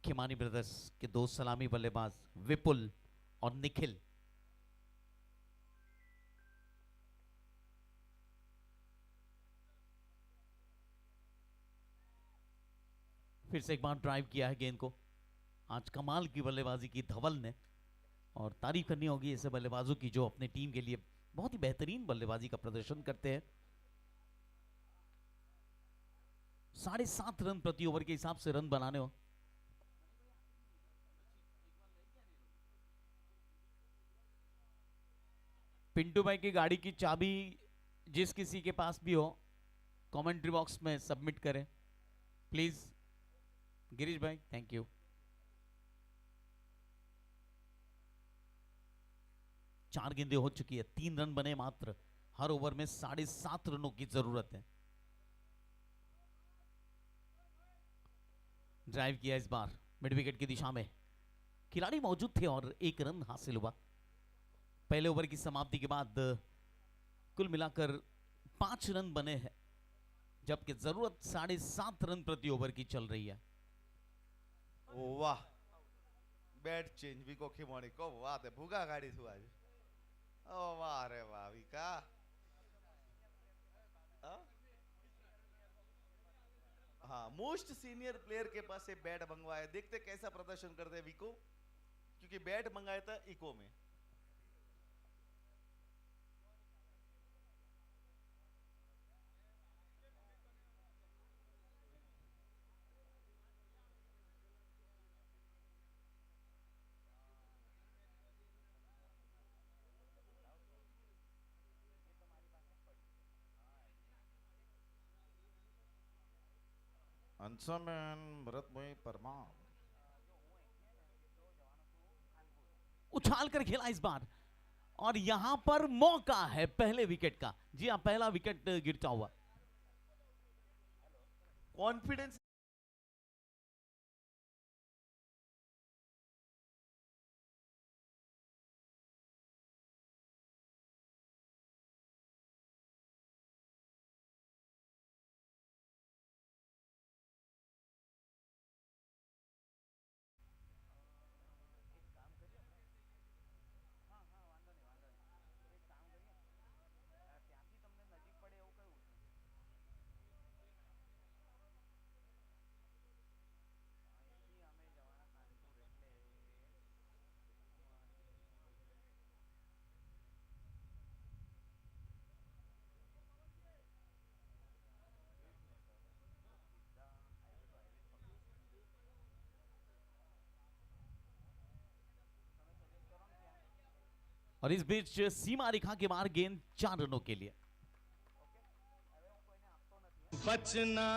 खिमानी ब्रदर्स के 2 सलामी बल्लेबाज विपुल और निखिल। फिर से एक बार ड्राइव किया है गेंद को। आज कमाल की बल्लेबाजी की धवल ने, और तारीफ करनी होगी ऐसे बल्लेबाजों की जो अपने टीम के लिए बहुत ही बेहतरीन बल्लेबाजी का प्रदर्शन करते हैं। 7.5 रन प्रति ओवर के हिसाब से रन बनाने हो। पिंटू भाई की गाड़ी की चाबी जिस किसी के पास भी हो कमेंट्री बॉक्स में सबमिट करें प्लीज। गिरीश भाई थैंक यू। 4 गेंदें हो चुकी है, 3 रन बने मात्र। हर ओवर में 7.5 रनों की जरूरत है। ड्राइव किया इस बार मिड विकेट की दिशा में। खिलाड़ी मौजूद थे और 1 रन हासिल हुआ। पहले ओवर की समाप्ति के बाद कुल मिलाकर 5 रन बने हैं, जबकि जरूरत 7.5 रन प्रति ओवर की चल रही है। ओ वाह, बैट चेंज विको खिमानी को वाह ते भूगा गाड़ी थू आज। ओ वाह रे वाह विका। हाँ, मोस्ट सीनियर प्लेयर के पास से बैट मंगवाया, देखते कैसा प्रदर्शन करते हैं विको, क्योंकि बैट मंगाया था इको में। हंसाबेन भरतभाई परमार। उछाल कर खेला इस बार और यहां पर मौका है पहले विकेट का। जी हाँ, पहला विकेट गिरता हुआ। कॉन्फिडेंस और इस बीच सीमा रेखा के बाहर गेंद 4 रनों के लिए। बचना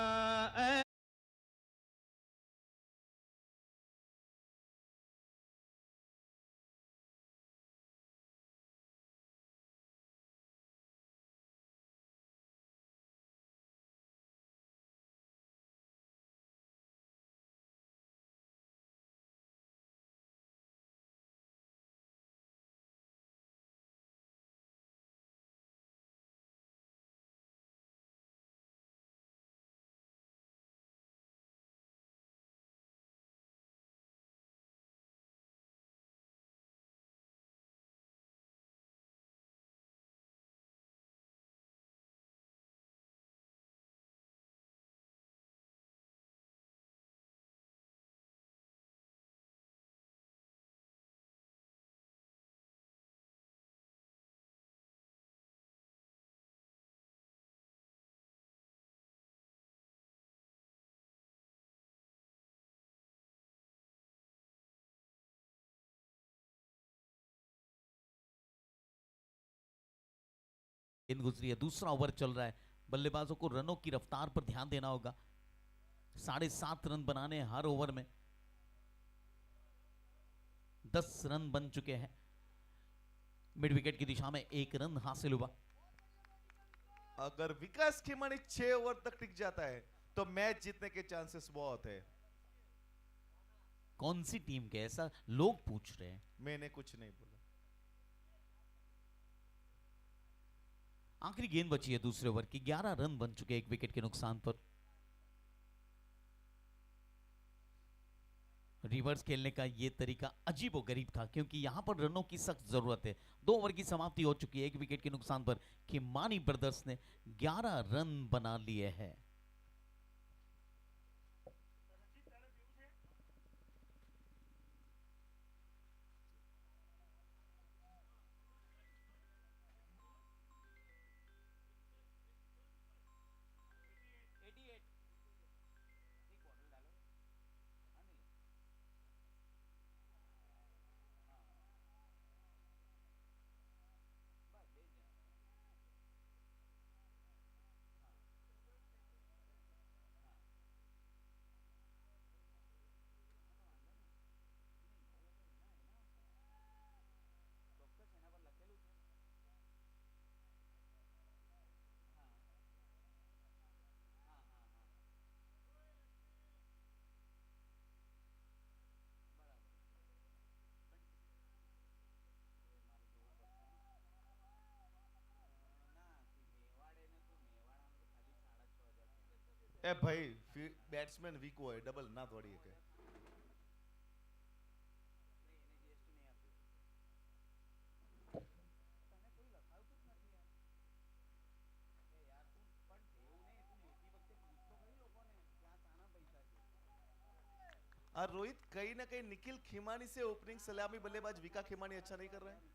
गेंद गुजरी है, दूसरा ओवर चल रहा है। बल्लेबाजों को रनों की रफ्तार पर ध्यान देना होगा। 7.5 रन बनाने हर ओवर में। 10 रन बन चुके हैं। मिड विकेट की दिशा में 1 रन हासिल हुआ। अगर विकास खिमानी 6 ओवर तक टिक जाता है तो मैच जीतने के चांसेस बहुत है। कौन सी टीम के, ऐसा लोग पूछ रहे हैं। मैंने कुछ नहीं बोला। आखिरी गेंद बची है दूसरे ओवर की। 11 रन बन चुके 1 विकेट के नुकसान पर। रिवर्स खेलने का यह तरीका अजीबो गरीब था क्योंकि यहां पर रनों की सख्त जरूरत है। 2 ओवर की समाप्ति हो चुकी है 1 विकेट के नुकसान पर। खिमानी ब्रदर्स ने 11 रन बना लिए हैं। ए भाई बैट्समैन वीक हुआ है, डबल ना थोड़ी है। और रोहित कहीं ना कहीं निखिल खिमानी से ओपनिंग सलामी बल्लेबाज विका खिमानी अच्छा नहीं कर रहा है।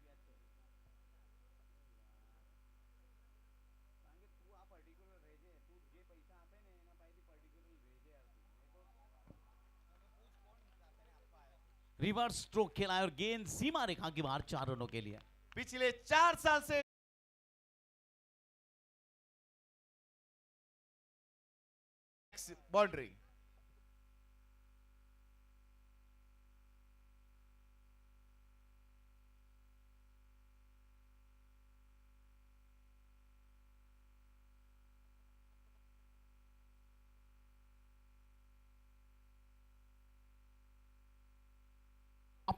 रिवर्स स्ट्रोक खेला है और गेंद सीमा रेखा के बाहर 4 रनों के लिए। पिछले 4 साल से बाउंड्री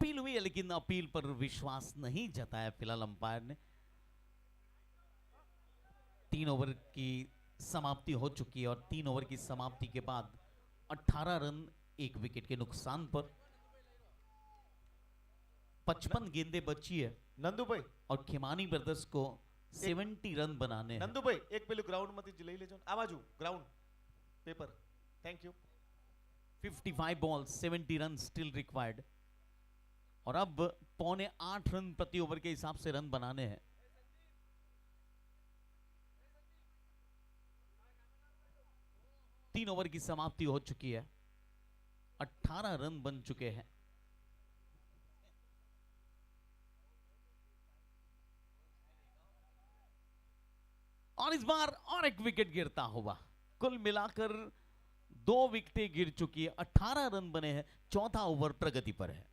अपील हुई है, लेकिन अपील पर विश्वास नहीं जताया फिलहाल अंपायर ने। 3 ओवर की समाप्ति हो चुकी है और 3 ओवर की समाप्ति के बाद 18 रन 1 विकेट के नुकसान पर। 55 गेंदें बची है नंदू भाई और खिमानी ब्रदर्स को 70 रन बनाने हैं। नंदू भाई एक पेलू ग्राउंड मती लई लेजो आ बाजू ground paper. Thank you. 55 ball 70 run still required और अब 7.25 रन प्रति ओवर के हिसाब से रन बनाने हैं। तीन ओवर की समाप्ति हो चुकी है, 18 रन बन चुके हैं। और इस बार और एक विकेट गिरता हुआ, कुल मिलाकर 2 विकेटें गिर चुकी है, 18 रन बने हैं, चौथा ओवर प्रगति पर है।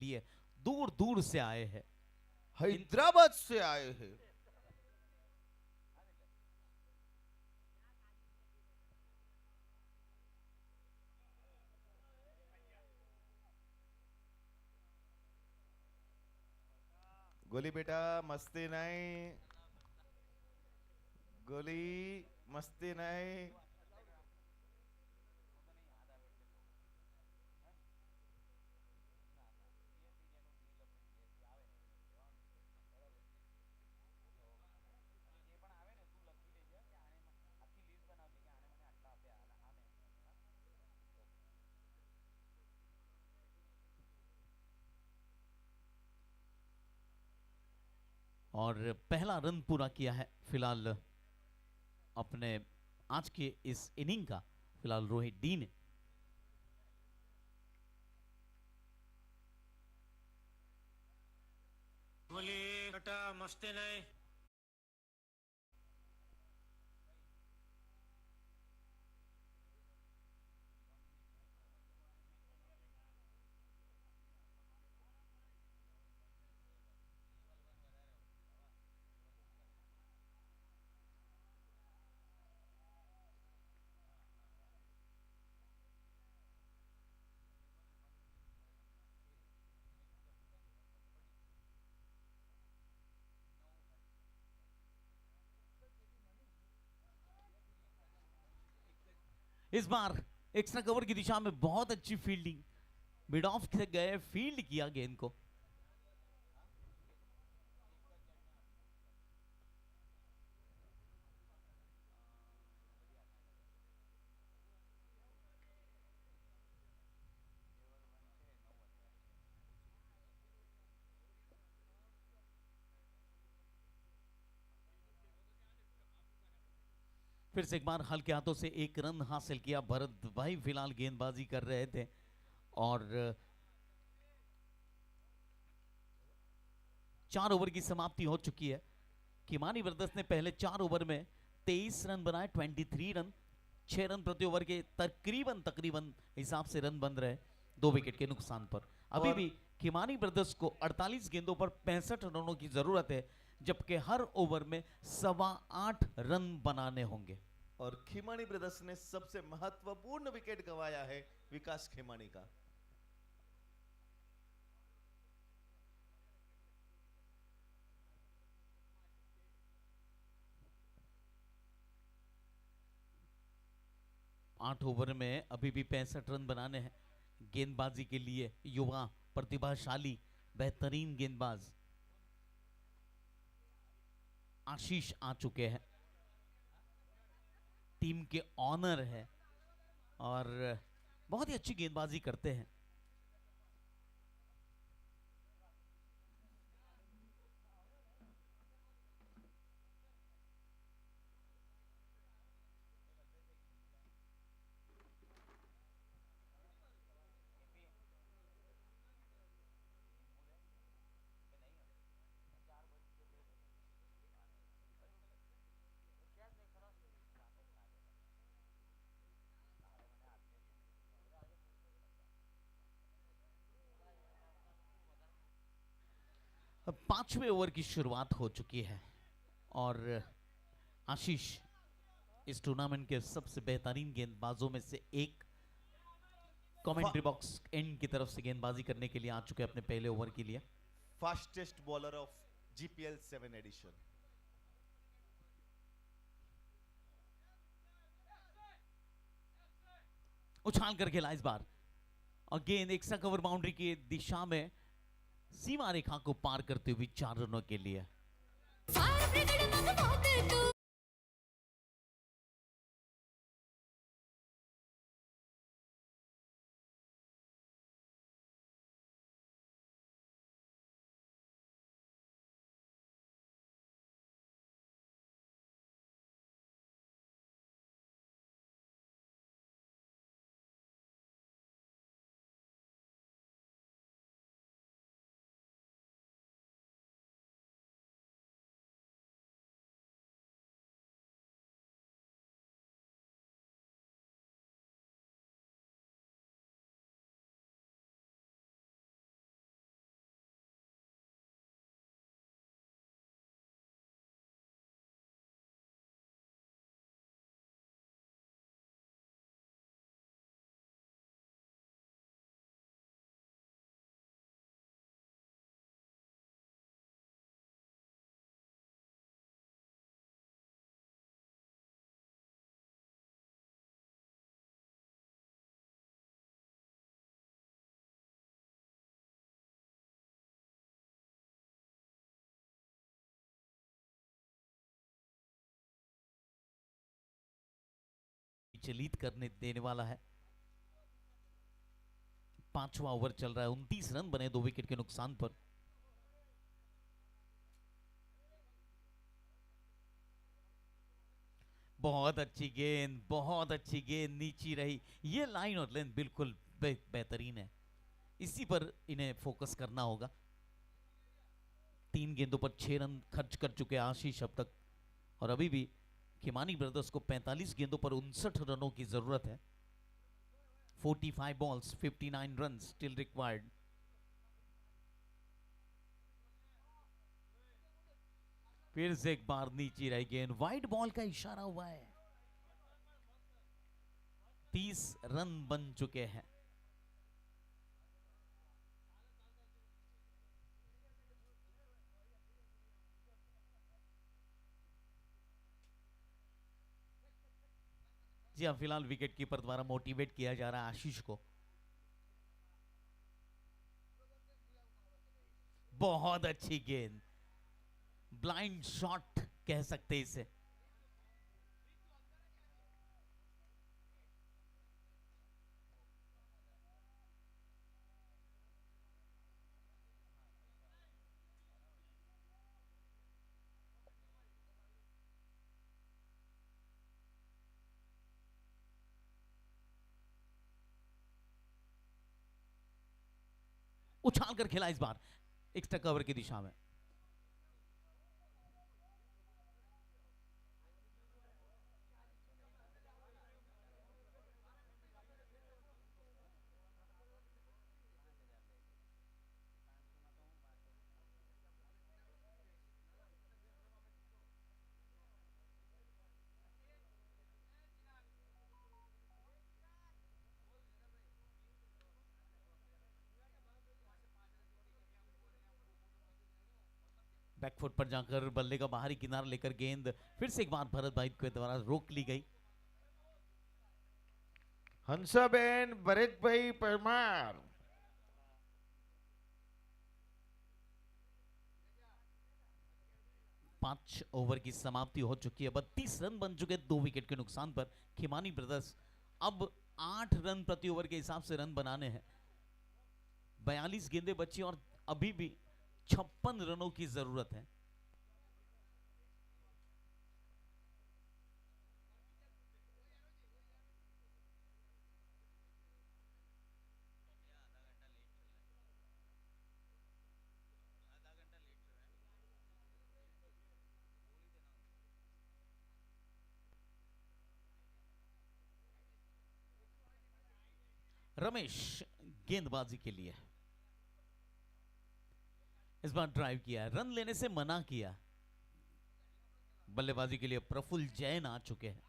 लिए दूर दूर से आए हैं, हैदराबाद से आए हैं। गोली बेटा मस्ती नहीं, गोली मस्ती नहीं। और पहला रन पूरा किया है फिलहाल अपने आज के इस इनिंग का फिलहाल रोहित डी ने। गोली बेटा मस्ती नहीं। इस बार एक्स्ट्रा कवर की दिशा में बहुत अच्छी फील्डिंग, मिड ऑफ से गए, फील्ड किया गेंद को। फिर से एक बार हल्के हाथों से 1 रन हासिल किया। भरत भाई फिलहाल गेंदबाजी कर रहे थे और 4 ओवर की समाप्ति हो चुकी है। खिमानी ब्रदर्स ने पहले 4 ओवर में 23 रन बनाए, 23 रन, 6 रन प्रति ओवर के तकरीबन हिसाब से रन बन रहे 2 विकेट के नुकसान पर। अभी भी खिमानी ब्रदर्स को 48 गेंदों पर 65 रनों की जरूरत है, जबकि हर ओवर में 8.25 रन बनाने होंगे। और खिमानी ब्रदर्स ने सबसे महत्वपूर्ण विकेट गंवाया है विकास खिमानी का। आठ ओवर में अभी भी 65 रन बनाने हैं। गेंदबाजी के लिए युवा प्रतिभाशाली बेहतरीन गेंदबाज आशीष आ चुके हैं, टीम के ऑनर है और बहुत ही अच्छी गेंदबाजी करते हैं। अब 5वें ओवर की शुरुआत हो चुकी है और आशीष इस टूर्नामेंट के सबसे बेहतरीन गेंदबाजों में से एक कमेंट्री बॉक्स एंड की तरफ से गेंदबाजी करने के लिए आ चुके हैं अपने पहले ओवर के लिए। Fastest bowler of GPL 7 edition. उछाल कर खेला इस बार और गेंद एक्स्ट्रा कवर बाउंड्री की दिशा में सीमा रेखा को पार करते हुए 4 रनों के लिए। लीड करने देने वाला है। 5वां ओवर चल रहा है, 29 रन बने 2 विकेट के नुकसान पर। बहुत अच्छी गेंद, बहुत अच्छी गेंद नीची रही। ये लाइन और लेंथ बिल्कुल बेहतरीन है, इसी पर इन्हें फोकस करना होगा। 3 गेंदों पर 6 रन खर्च कर चुके आशीष अब तक और अभी भी खिमानी ब्रदर्स को 45 गेंदों पर 59 रनों की जरूरत है। 45 बॉल्स 59 रन स्टिल रिक्वायर्ड। फिर से एक बार नीचे रह गेंद, वाइड बॉल का इशारा हुआ है। 30 रन बन चुके हैं। जी हाँ, फिलहाल विकेट कीपर द्वारा मोटिवेट किया जा रहा है आशीष को। बहुत अच्छी गेंद, ब्लाइंड शॉट कह सकते इसे। उछाल कर खेला इस बार एक्स्ट्रा कवर की दिशा में। बैकफुट पर जाकर बल्ले का बाहरी किनारा लेकर गेंद फिर से एक बार भरत भाई के द्वारा रोक ली गई। हंसाबेन भरतभाई परमार। पांच ओवर की समाप्ति हो चुकी है। 32 रन बन चुके 2 विकेट के नुकसान पर। खिमानी ब्रदर्स अब 8 रन प्रति ओवर के हिसाब से रन बनाने हैं। 42 गेंदें बची और अभी भी 56 रनों की जरूरत है। रमेश गेंदबाजी के लिए। इस बार ड्राइव किया है, रन लेने से मना किया। बल्लेबाजी के लिए प्रफुल्ल जैन आ चुके हैं।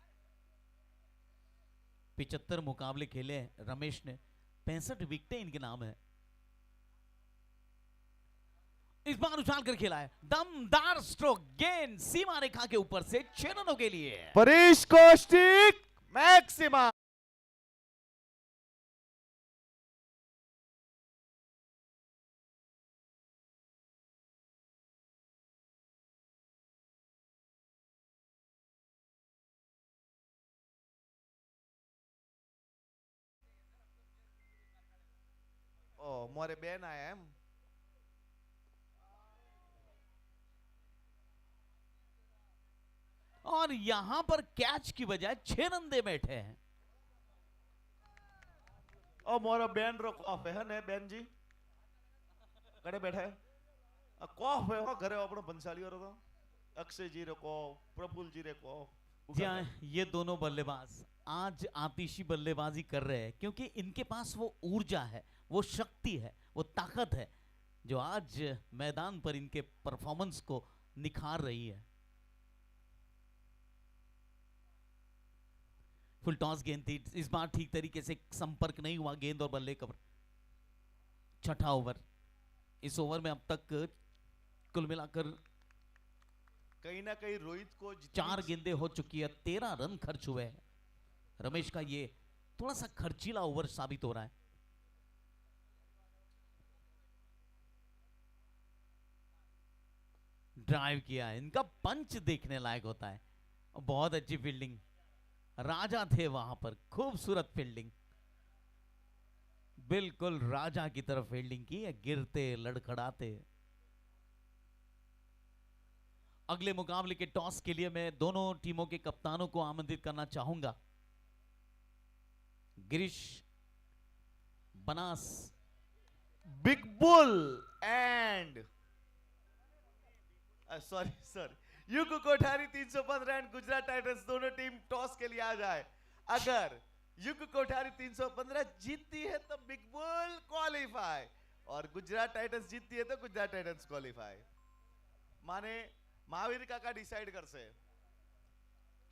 75 मुकाबले खेले हैं रमेश ने, 65 विकेटें इनके नाम है। इस बार उछाल कर खेला है, दमदार स्ट्रोक, गेंद सीमा रेखा के ऊपर से 6 रनों के लिए। परेश कौशिक मैक्सिमा। ओ मोरे બેન આયા એમ। और यहां पर कैच की बजाय 6 रन दे बैठे हैं। ओ मोरा બેન રો કોફ है ने બેન जी कड़े बैठा है કોફ है हो घरे આપણો બંસાલી रो तो अक्षय जी रे को प्रफुल्ल जी रे को। जी हाँ, ये दोनों बल्लेबाज आज आतिशी बल्लेबाजी कर रहे हैं क्योंकि इनके पास वो ऊर्जा है, वो शक्ति है, वो ताकत है जो आज मैदान पर इनके परफॉर्मेंस को निखार रही है। फुल टॉस गेंद थी, इस बार ठीक तरीके से संपर्क नहीं हुआ गेंद और बल्ले का। छठा ओवर, इस ओवर में अब तक कुल मिलाकर कहीं ना कहीं रोहित को 4 गेंदें हो चुकी है, 13 रन खर्च हुए हैं। रमेश का ये थोड़ा सा खर्चीला ओवर साबित हो रहा है। ड्राइव किया है, इनका पंच देखने लायक होता है। बहुत अच्छी फील्डिंग, राजा थे वहां पर, खूबसूरत फील्डिंग, बिल्कुल राजा की तरफ फील्डिंग की है, गिरते लड़खड़ाते। अगले मुकाबले के टॉस के लिए मैं दोनों टीमों के कप्तानों को आमंत्रित करना चाहूंगा। Girish Banas, big bull and sorry sir युग कोठारी 315 एंड गुजरात टाइटंस दोनों टीम टॉस के लिए आ जाए। अगर युग कोठारी 315 जीतती है तो बिग बुल क्वालिफाई और गुजरात टाइटंस जीतती है तो गुजरात टाइटंस क्वालिफाई। माने महावीर काका डिसाइड कर से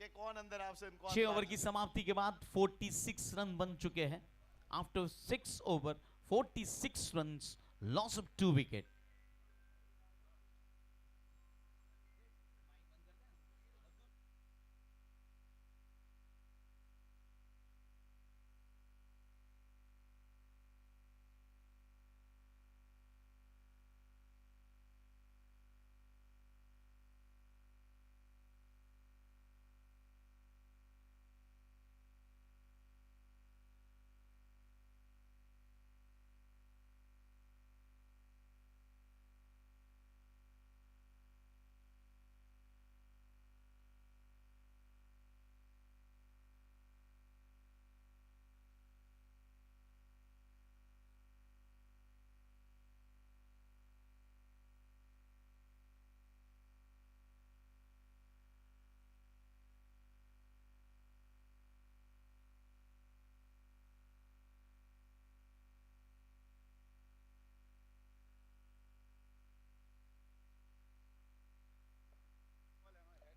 कि कौन अंदर आपसे कौन 6 ओवर की समाप्ति के बाद 46 रन बन चुके हैं। After 6 over 46 runs, loss of 2 wicket.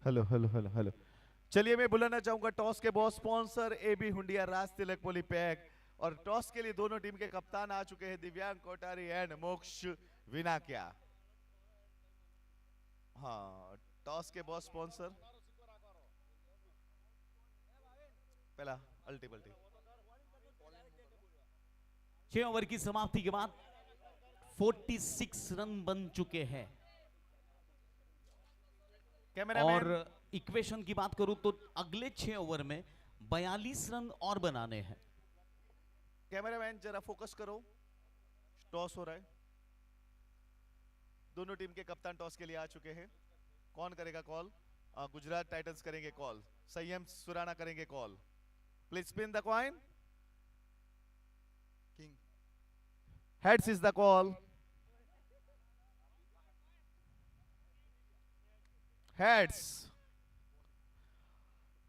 Hello hello hello hello. चलिए मैं बुलाना चाहूंगा टॉस के boss sponsor AB Hundia Raj Tilak पोली पैक। और टॉस के लिए दोनों टीम के कप्तान आ चुके हैं, दिव्यांग कोठारी एंड मोक्ष विनाक्या। हाँ, टॉस के बॉस स्पॉन्सर पहला अल्टी पल्टी। 6 ओवर की समाप्ति के बाद 46 रन बन चुके हैं। और इक्वेशन की बात करूं तो अगले 6 ओवर में 42 रन और बनाने हैं। कैमरामैन जरा फोकस करो, टॉस हो रहा है। दोनों टीम के कप्तान टॉस के लिए आ चुके हैं। कौन करेगा कॉल? गुजरात टाइटंस करेंगे कॉल, संयम सुराना करेंगे call. Please spin the coin. King heads is the call. Heads.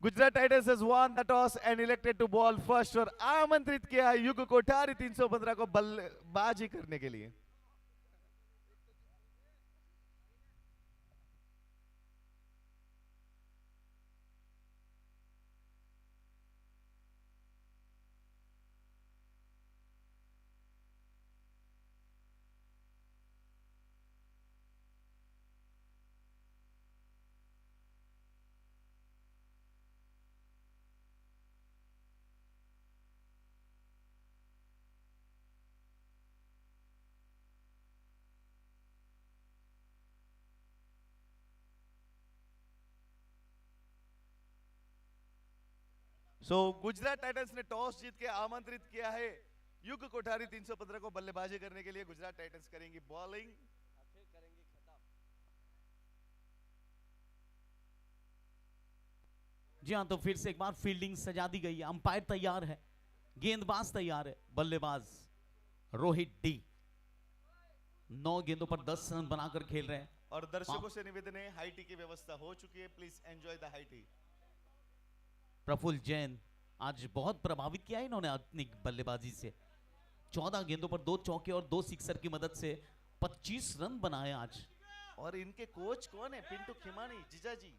Gujarat Titans has won the toss and elected to ball first और आमंत्रित किया युग कोठारी 315 को बल्लेबाजी करने के लिए। सो गुजरात टाइटंस ने टॉस जीत के आमंत्रित किया है युग कोठारी 315 को बल्लेबाजी करने के लिए। गुजरात टाइटंस करेंगी बॉलिंग। जी हाँ, तो फिर से एक बार फील्डिंग सजा दी गई है, अंपायर तैयार है, गेंदबाज तैयार है, बल्लेबाज रोहित डी 9 गेंदों पर 10 रन बनाकर खेल रहे हैं। और दर्शकों से निवेदन है, हाई टी की व्यवस्था हो चुकी है, please enjoy the high tea. Praful Jain आज बहुत प्रभावित किया है इन्होंने अपनी बल्लेबाजी से। 14 गेंदों पर 2 चौके और 2 सिक्सर की मदद से 25 रन बनाए आज। और इनके कोच कौन है? पिंटू खिमानी जीजा जी।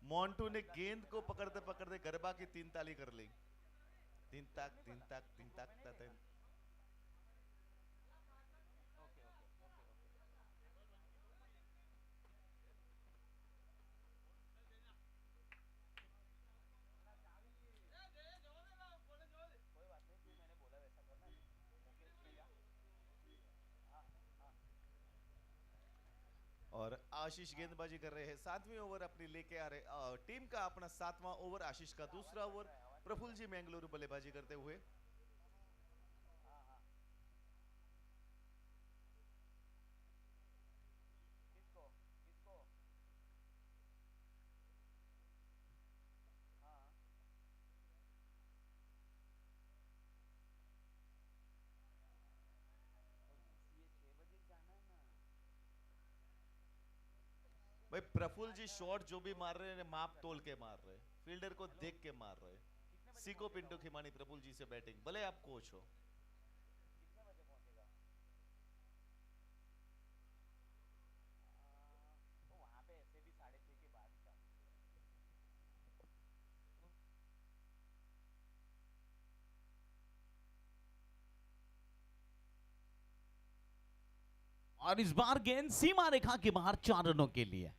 मोन्टू ने गेंद को पकड़ते पकड़ते गरबा की 3 ताली कर ली। 3 ताक 3 ताक 3 ताक 3। और आशीष गेंदबाजी कर रहे हैं। 7वीं ओवर अपनी लेके आ रहे टीम का अपना 7वां ओवर, आशीष का दूसरा ओवर। प्रफुल्ल जी मैंगलोर बल्लेबाजी करते हुए। भाई प्रफुल्ल जी शॉट जो भी मार रहे हैं माप तोल के मार रहे हैं, फील्डर को देख के मार रहे हैं। सीखो पिंटू खिमानी प्रफुल्ल जी से बैटिंग, भले आप कोच हो। और इस बार गेंद सीमा रेखा के बाहर 4 रनों के लिए।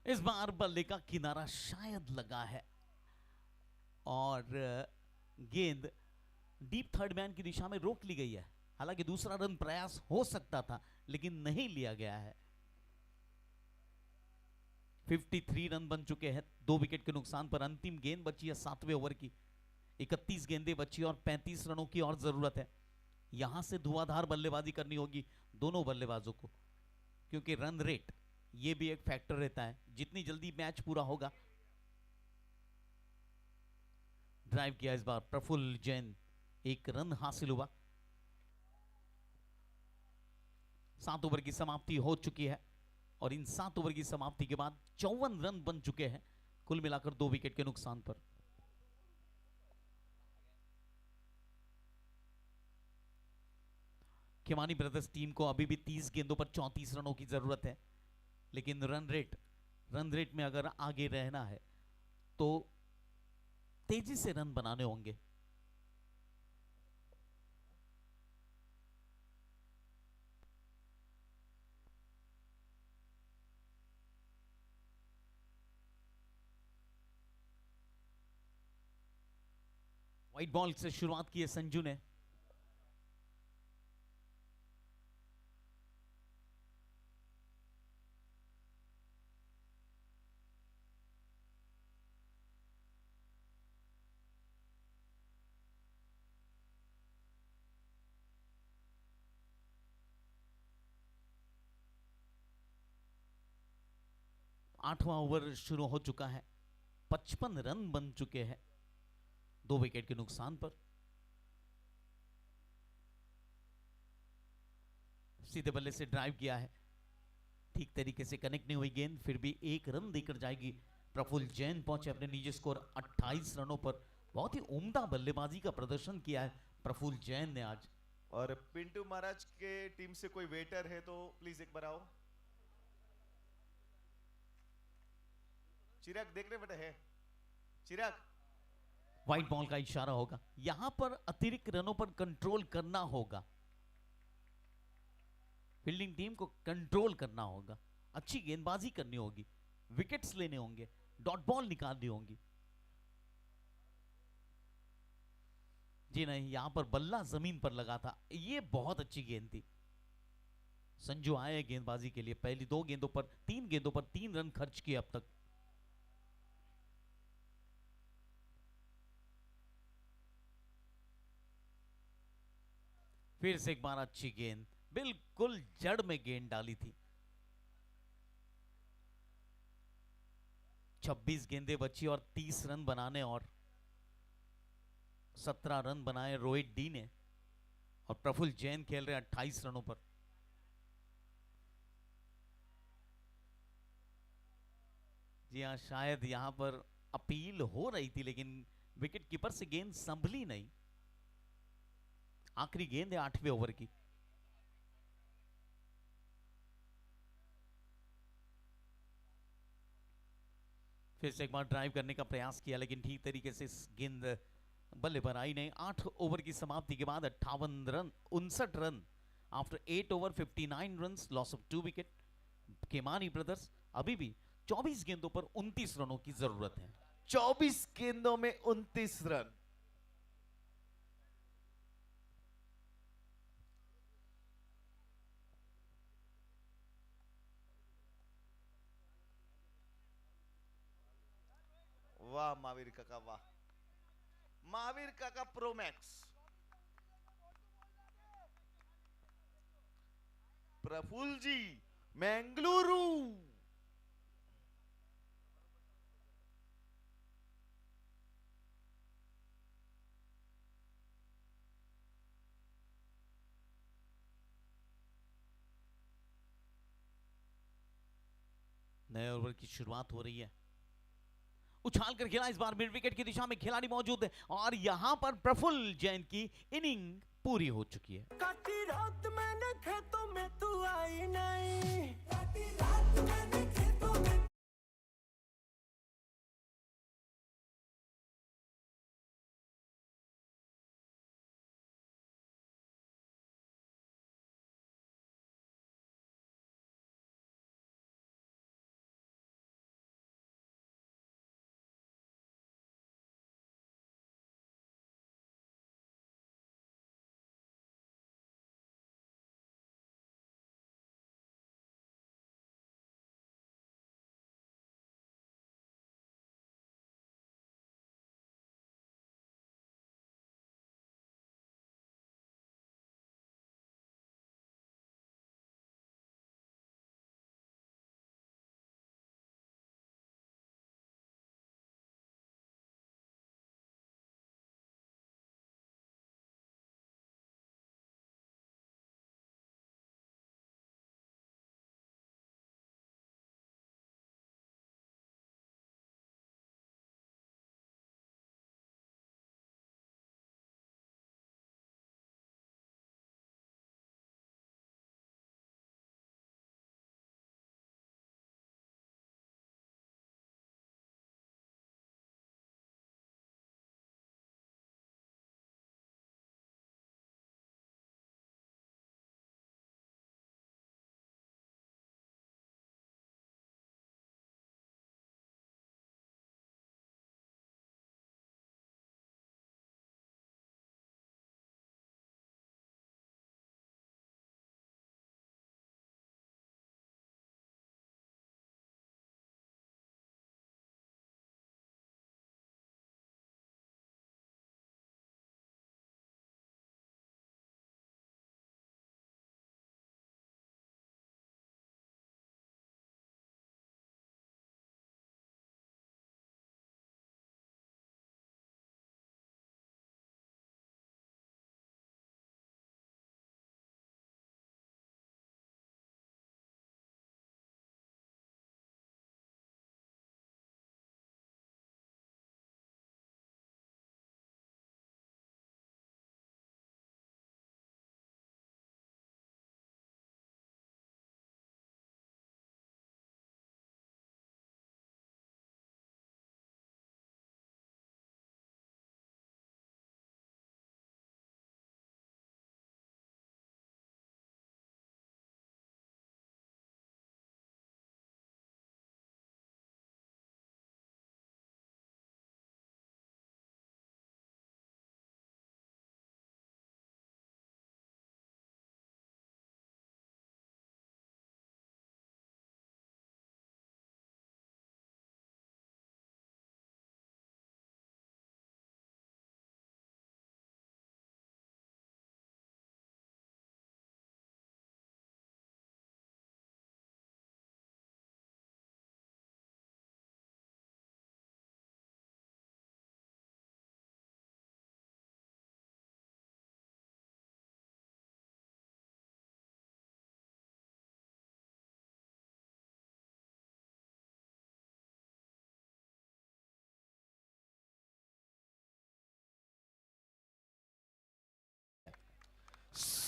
इस बार बल्ले का किनारा शायद लगा है और गेंद डीप थर्ड मैन की दिशा में रोक ली गई है। हालांकि दूसरा रन प्रयास हो सकता था लेकिन नहीं लिया गया है। 53 रन बन चुके हैं 2 विकेट के नुकसान पर। अंतिम गेंद बची है 7वें ओवर की। 31 गेंदें बची और 35 रनों की और जरूरत है। यहां से धुआंधार बल्लेबाजी करनी होगी दोनों बल्लेबाजों को, क्योंकि रन रेट ये भी एक फैक्टर रहता है। जितनी जल्दी मैच पूरा होगा। ड्राइव किया इस बार प्रफुल्ल जैन, 1 रन हासिल हुआ। 7 ओवर की समाप्ति हो चुकी है और इन 7 ओवर की समाप्ति के बाद 54 रन बन चुके हैं कुल मिलाकर 2 विकेट के नुकसान पर। खिमानी ब्रदर्स टीम को अभी भी 30 गेंदों पर 34 रनों की जरूरत है, लेकिन रन रेट में अगर आगे रहना है तो तेजी से रन बनाने होंगे। व्हाइट बॉल से शुरुआत की है संजू ने। आठवां ओवर शुरू हो चुका है। 55 रन बन चुके हैं 2 विकेट के नुकसान पर। सीधे बल्ले से ड्राइव किया है, ठीक तरीके से कनेक्ट नहीं हुई गेंद, फिर भी एक रन देकर जाएगी। प्रफुल्ल जैन पहुंचे अपने निजी स्कोर 28 रनों पर। बहुत ही उम्दा बल्लेबाजी का प्रदर्शन किया है प्रफुल्ल जैन ने आज। और पिंटू महाराज के टीम से कोई वेटर है तो प्लीज एक बार आओ। चिराग देख रहे बेटा है चिराग। व्हाइट बॉल का इशारा होगा, यहां पर अतिरिक्त रनों पर कंट्रोल करना होगा, फील्डिंग टीम को कंट्रोल करना होगा, अच्छी गेंदबाजी करनी होगी, विकेट्स लेने होंगे, डॉट बॉल निकालनी होंगी। जी नहीं, यहां पर बल्ला जमीन पर लगा था, ये बहुत अच्छी गेंद थी। संजू आए गेंदबाजी के लिए, पहली 2 गेंदों पर 3 गेंदों पर 3 रन खर्च किए अब तक। फिर से एक बार अच्छी गेंद, बिल्कुल जड़ में गेंद डाली थी। 26 गेंदें बची और 30 रन बनाने, और 17 रन बनाए रोहित डी ने, और प्रफुल्ल जैन खेल रहे 28 रनों पर। जी हाँ, शायद यहां पर अपील हो रही थी, लेकिन विकेट कीपर से गेंद संभली नहीं। आखिरी गेंद है 8वें ओवर की। फिर से एक बार ड्राइव करने का प्रयास किया, लेकिन ठीक तरीके से इस गेंद बल्ले पर आई नहीं। 8 ओवर की समाप्ति के बाद 59 run after 8 over 59 run, loss of 2 wicket. Khemani brothers अभी भी 24 गेंदों पर 29 रनों की जरूरत है। 24 गेंदों में 29 रन। वाह महावीर काका, वाह महावीर काका प्रो मैक्स। प्रफुल्ल जी मैंगलुरु। नए ओवर की शुरुआत हो रही है। उछाल कर खेला, इस बार मिड विकेट की दिशा में खिलाड़ी मौजूद है, और यहां पर प्रफुल्ल जैन की इनिंग पूरी हो चुकी है। काटी रात मैंने खेतों में तू आई नहीं।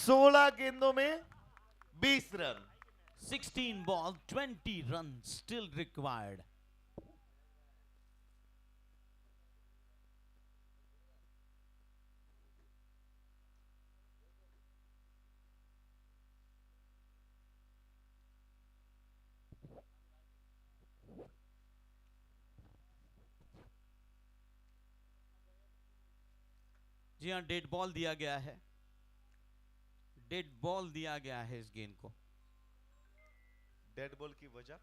16 गेंदों में 20 run. 16 ball 20 runs still required. जी हाँ, डेड बॉल दिया गया है, डेड बॉल दिया गया है इस गेंद को। डेड बॉल की वजह?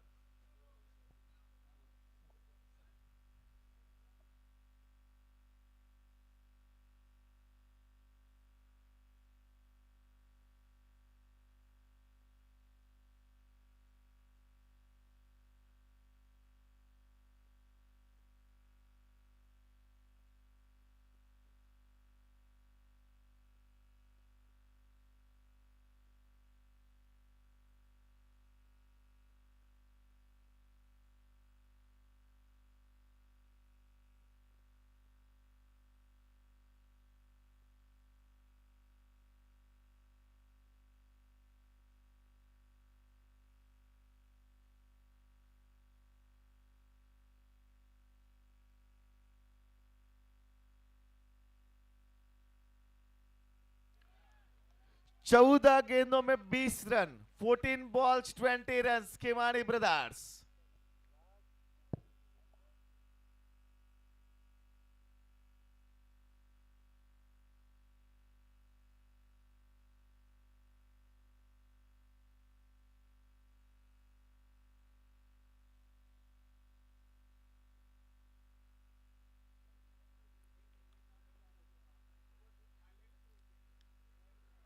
चौदह गेंदों में 20 run, 14 balls 20 runs, Khemani brothers.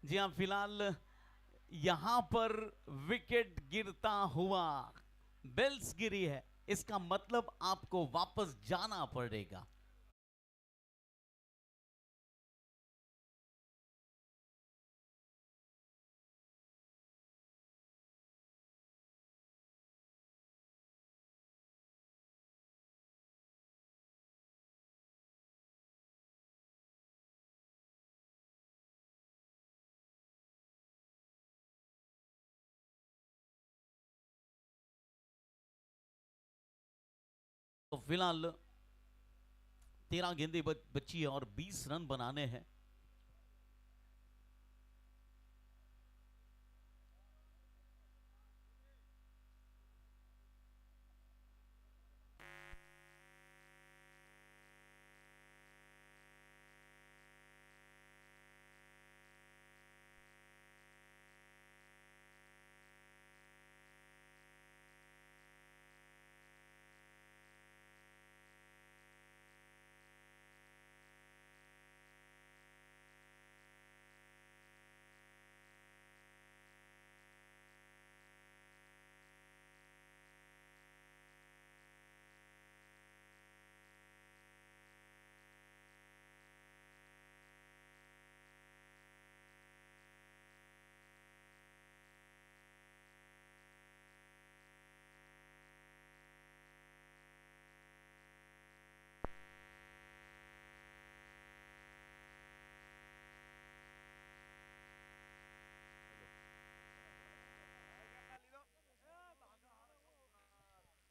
जी हाँ, फिलहाल यहां पर विकेट गिरता हुआ बेल्स गिरी है, इसका मतलब आपको वापस जाना पड़ेगा। तो फिलहाल 13 गेंदें बची है और 20 रन बनाने हैं।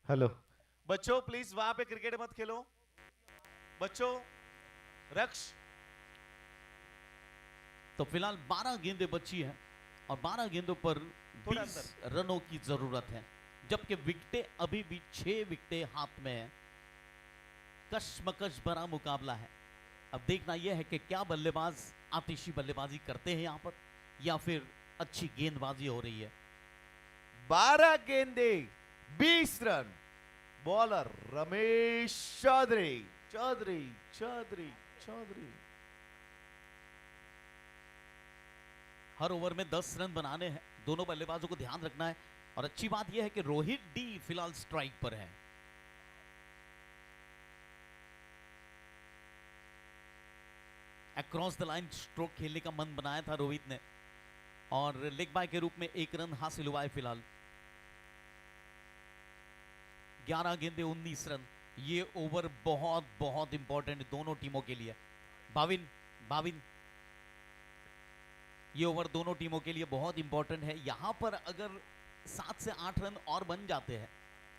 हेलो बच्चों प्लीज वहां पे क्रिकेट मत खेलो। बच्चों, रक्ष। तो फिलहाल 12 गेंदें बची हैं और 12 गेंदों पर थोड़ा 20 रनों की जरूरत है, जबकि विकेटें अभी भी 6 विकेटें हाथ में है। कशमकश भरा मुकाबला है। अब देखना यह है कि क्या बल्लेबाज आतिशी बल्लेबाजी करते हैं यहां पर या फिर अच्छी गेंदबाजी हो रही है। 12 गेंदे 20 रन। बॉलर रमेश चौधरी चौधरी चौधरी चौधरी। हर ओवर में 10 रन बनाने हैं, दोनों बल्लेबाजों को ध्यान रखना है। और अच्छी बात यह है कि रोहित डी फिलहाल स्ट्राइक पर है। अक्रॉस द लाइन स्ट्रोक खेलने का मन बनाया था रोहित ने और लेग बाय के रूप में 1 रन हासिल हुआ है। फिलहाल 11 गेंदे 19 रन। ये ओवर बहुत बहुत इंपॉर्टेंट दोनों टीमों के लिए। बाविन बाविन ये ओवर दोनों टीमों के लिए बहुत इंपॉर्टेंट है। यहां पर अगर 7 से 8 रन और बन जाते हैं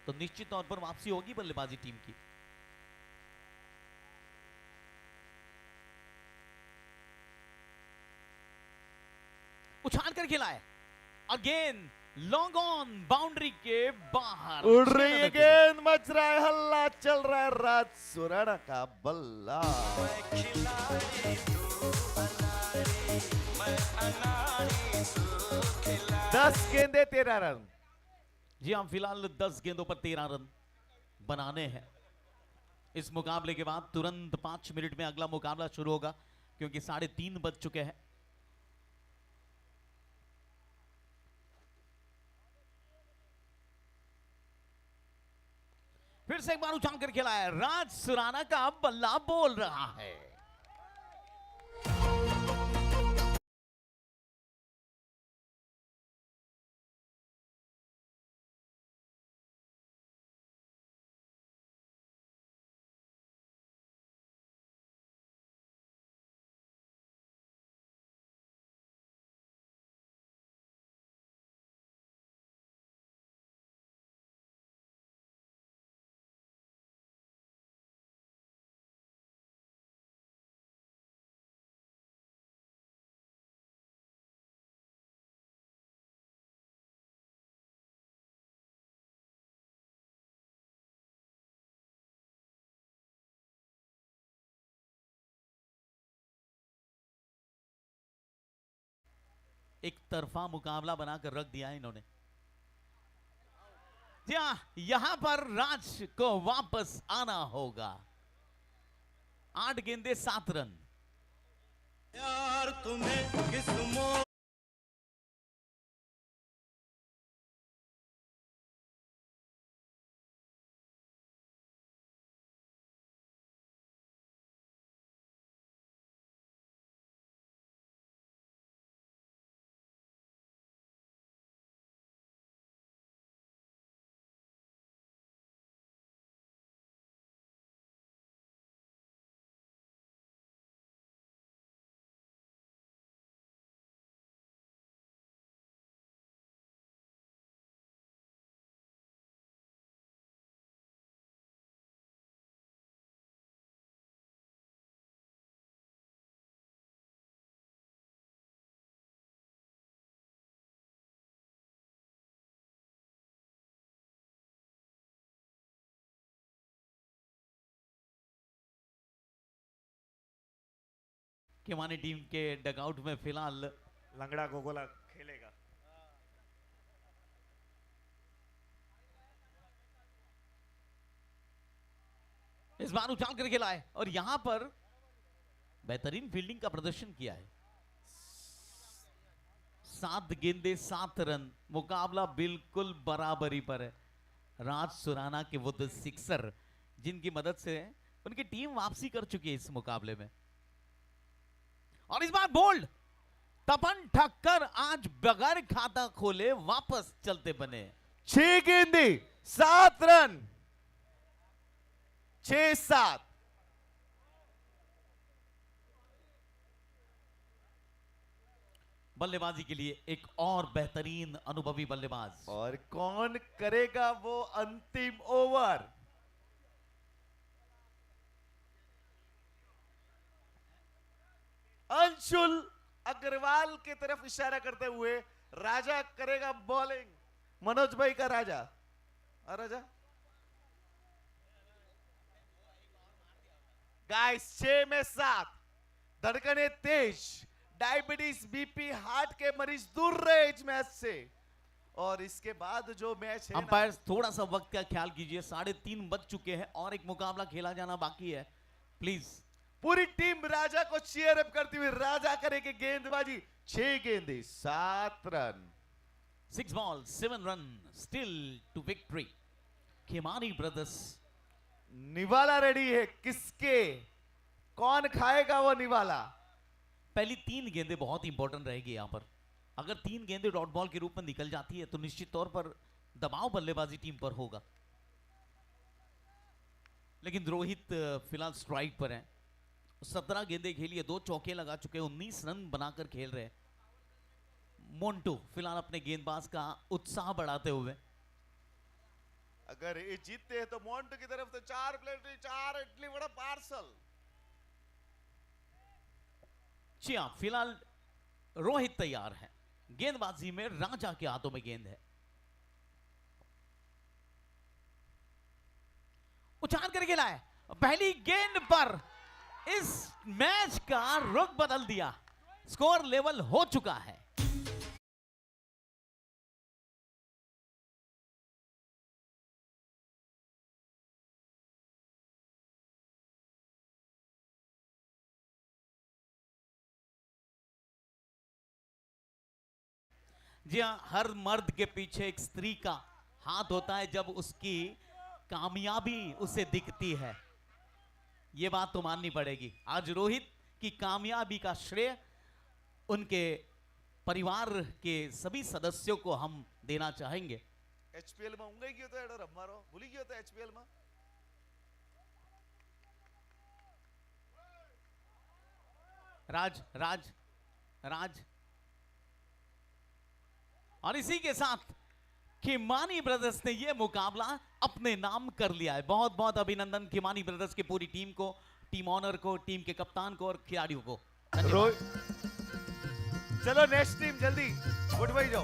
तो निश्चित तौर पर वापसी होगी बल्लेबाजी टीम की। उछाल कर खेला है, अगेन लॉन्ग ऑन, बाउंड्री के बाहर उड़ रही है गेंद, मच रहा है हल्ला, चल रहा है राज सुराना का बल्ला। 10 गेंदे 13 रन। जी हाँ, फिलहाल 10 गेंदों पर 13 रन बनाने हैं। इस मुकाबले के बाद तुरंत 5 मिनट में अगला मुकाबला शुरू होगा, क्योंकि 3:30 बज चुके हैं। फिर से एक बार उछाल कर खेला है, राज सुराना का बल्ला बोल रहा है। एक तरफा मुकाबला बनाकर रख दिया है इन्होंने। जी हाँ, यहां पर राज को वापस आना होगा। 8 गेंदे 7 रन। यार तुम्हें किस केमानी टीम के डगआउट में फिलहाल लंगड़ा गोगोला खेलेगा। इस बार उछाल कर खेला है और यहां पर बेहतरीन फील्डिंग का प्रदर्शन किया है। 7 गेंदे 7 रन, मुकाबला बिल्कुल बराबरी पर है। राज सुराना के वो द सिक्सर जिनकी मदद से उनकी टीम वापसी कर चुकी है इस मुकाबले में। और इस बार बोल्ड, तपन ठक्कर आज बगैर खाता खोले वापस चलते बने। 6 गेंदे 7 रन, 6-7। बल्लेबाजी के लिए एक और बेहतरीन अनुभवी बल्लेबाज। और कौन करेगा वो अंतिम ओवर? अंशुल अग्रवाल की तरफ इशारा करते हुए राजा करेगा बॉलिंग। मनोज भाई का राजा। राजा गाइस, 6 में 7, धड़कने तेज, डायबिटीज, बीपी, हार्ट के मरीज दूर रहे इस मैच से। और इसके बाद जो मैच है, अंपायर थोड़ा सा वक्त का ख्याल कीजिए, 3:30 बज चुके हैं और एक मुकाबला खेला जाना बाकी है। प्लीज पूरी टीम राजा को चीयर अप करती हुई राजा करेगी गेंदबाजी। 6 गेंदे 7 रन, 6 बॉल 7 रन, still to victory. Khemani brothers. निवाला रेडी है। किसके, कौन खाएगा वो निवाला? पहली 3 गेंदें बहुत इंपॉर्टेंट रहेगी यहां पर। अगर 3 गेंदें डॉट बॉल के रूप में निकल जाती है तो निश्चित तौर पर दबाव बल्लेबाजी टीम पर होगा। लेकिन रोहित फिलहाल स्ट्राइक पर हैं। 17 गेंदें खेली है, 2 चौके लगा चुके हैं, 19 रन बनाकर खेल रहे हैं। मोन्टू फिलहाल अपने गेंदबाज का उत्साह बढ़ाते हुए। अगर ये जीतते हैं तो मोन्टू की तरफ से 4 प्लेट 4 इडली वड़ा पार्सल। जी हाँ, फिलहाल रोहित तैयार है। गेंदबाजी में राजा के हाथों में गेंद है। उछाल कर खेला है, पहली गेंद पर इस मैच का रुख बदल दिया। स्कोर लेवल हो चुका है। जी हाँ, हर मर्द के पीछे एक स्त्री का हाथ होता है जब उसकी कामयाबी उसे दिखती है। यह बात तो माननी पड़ेगी। आज रोहित की कामयाबी का श्रेय उनके परिवार के सभी सदस्यों को हम देना चाहेंगे। एचपीएल में ઊંઘાઈ ગયો તો એડો રમવારો ભૂલી ગયો તો એચપીએલ માં। राज राज राज और इसी के साथ खिमानी ब्रदर्स ने यह मुकाबला अपने नाम कर लिया है। बहुत बहुत अभिनंदन खिमानी ब्रदर्स की पूरी टीम को, टीम ऑनर को, टीम के कप्तान को और खिलाड़ियों को। चलो नेक्स्ट टीम जल्दी गुड बाय जाओ।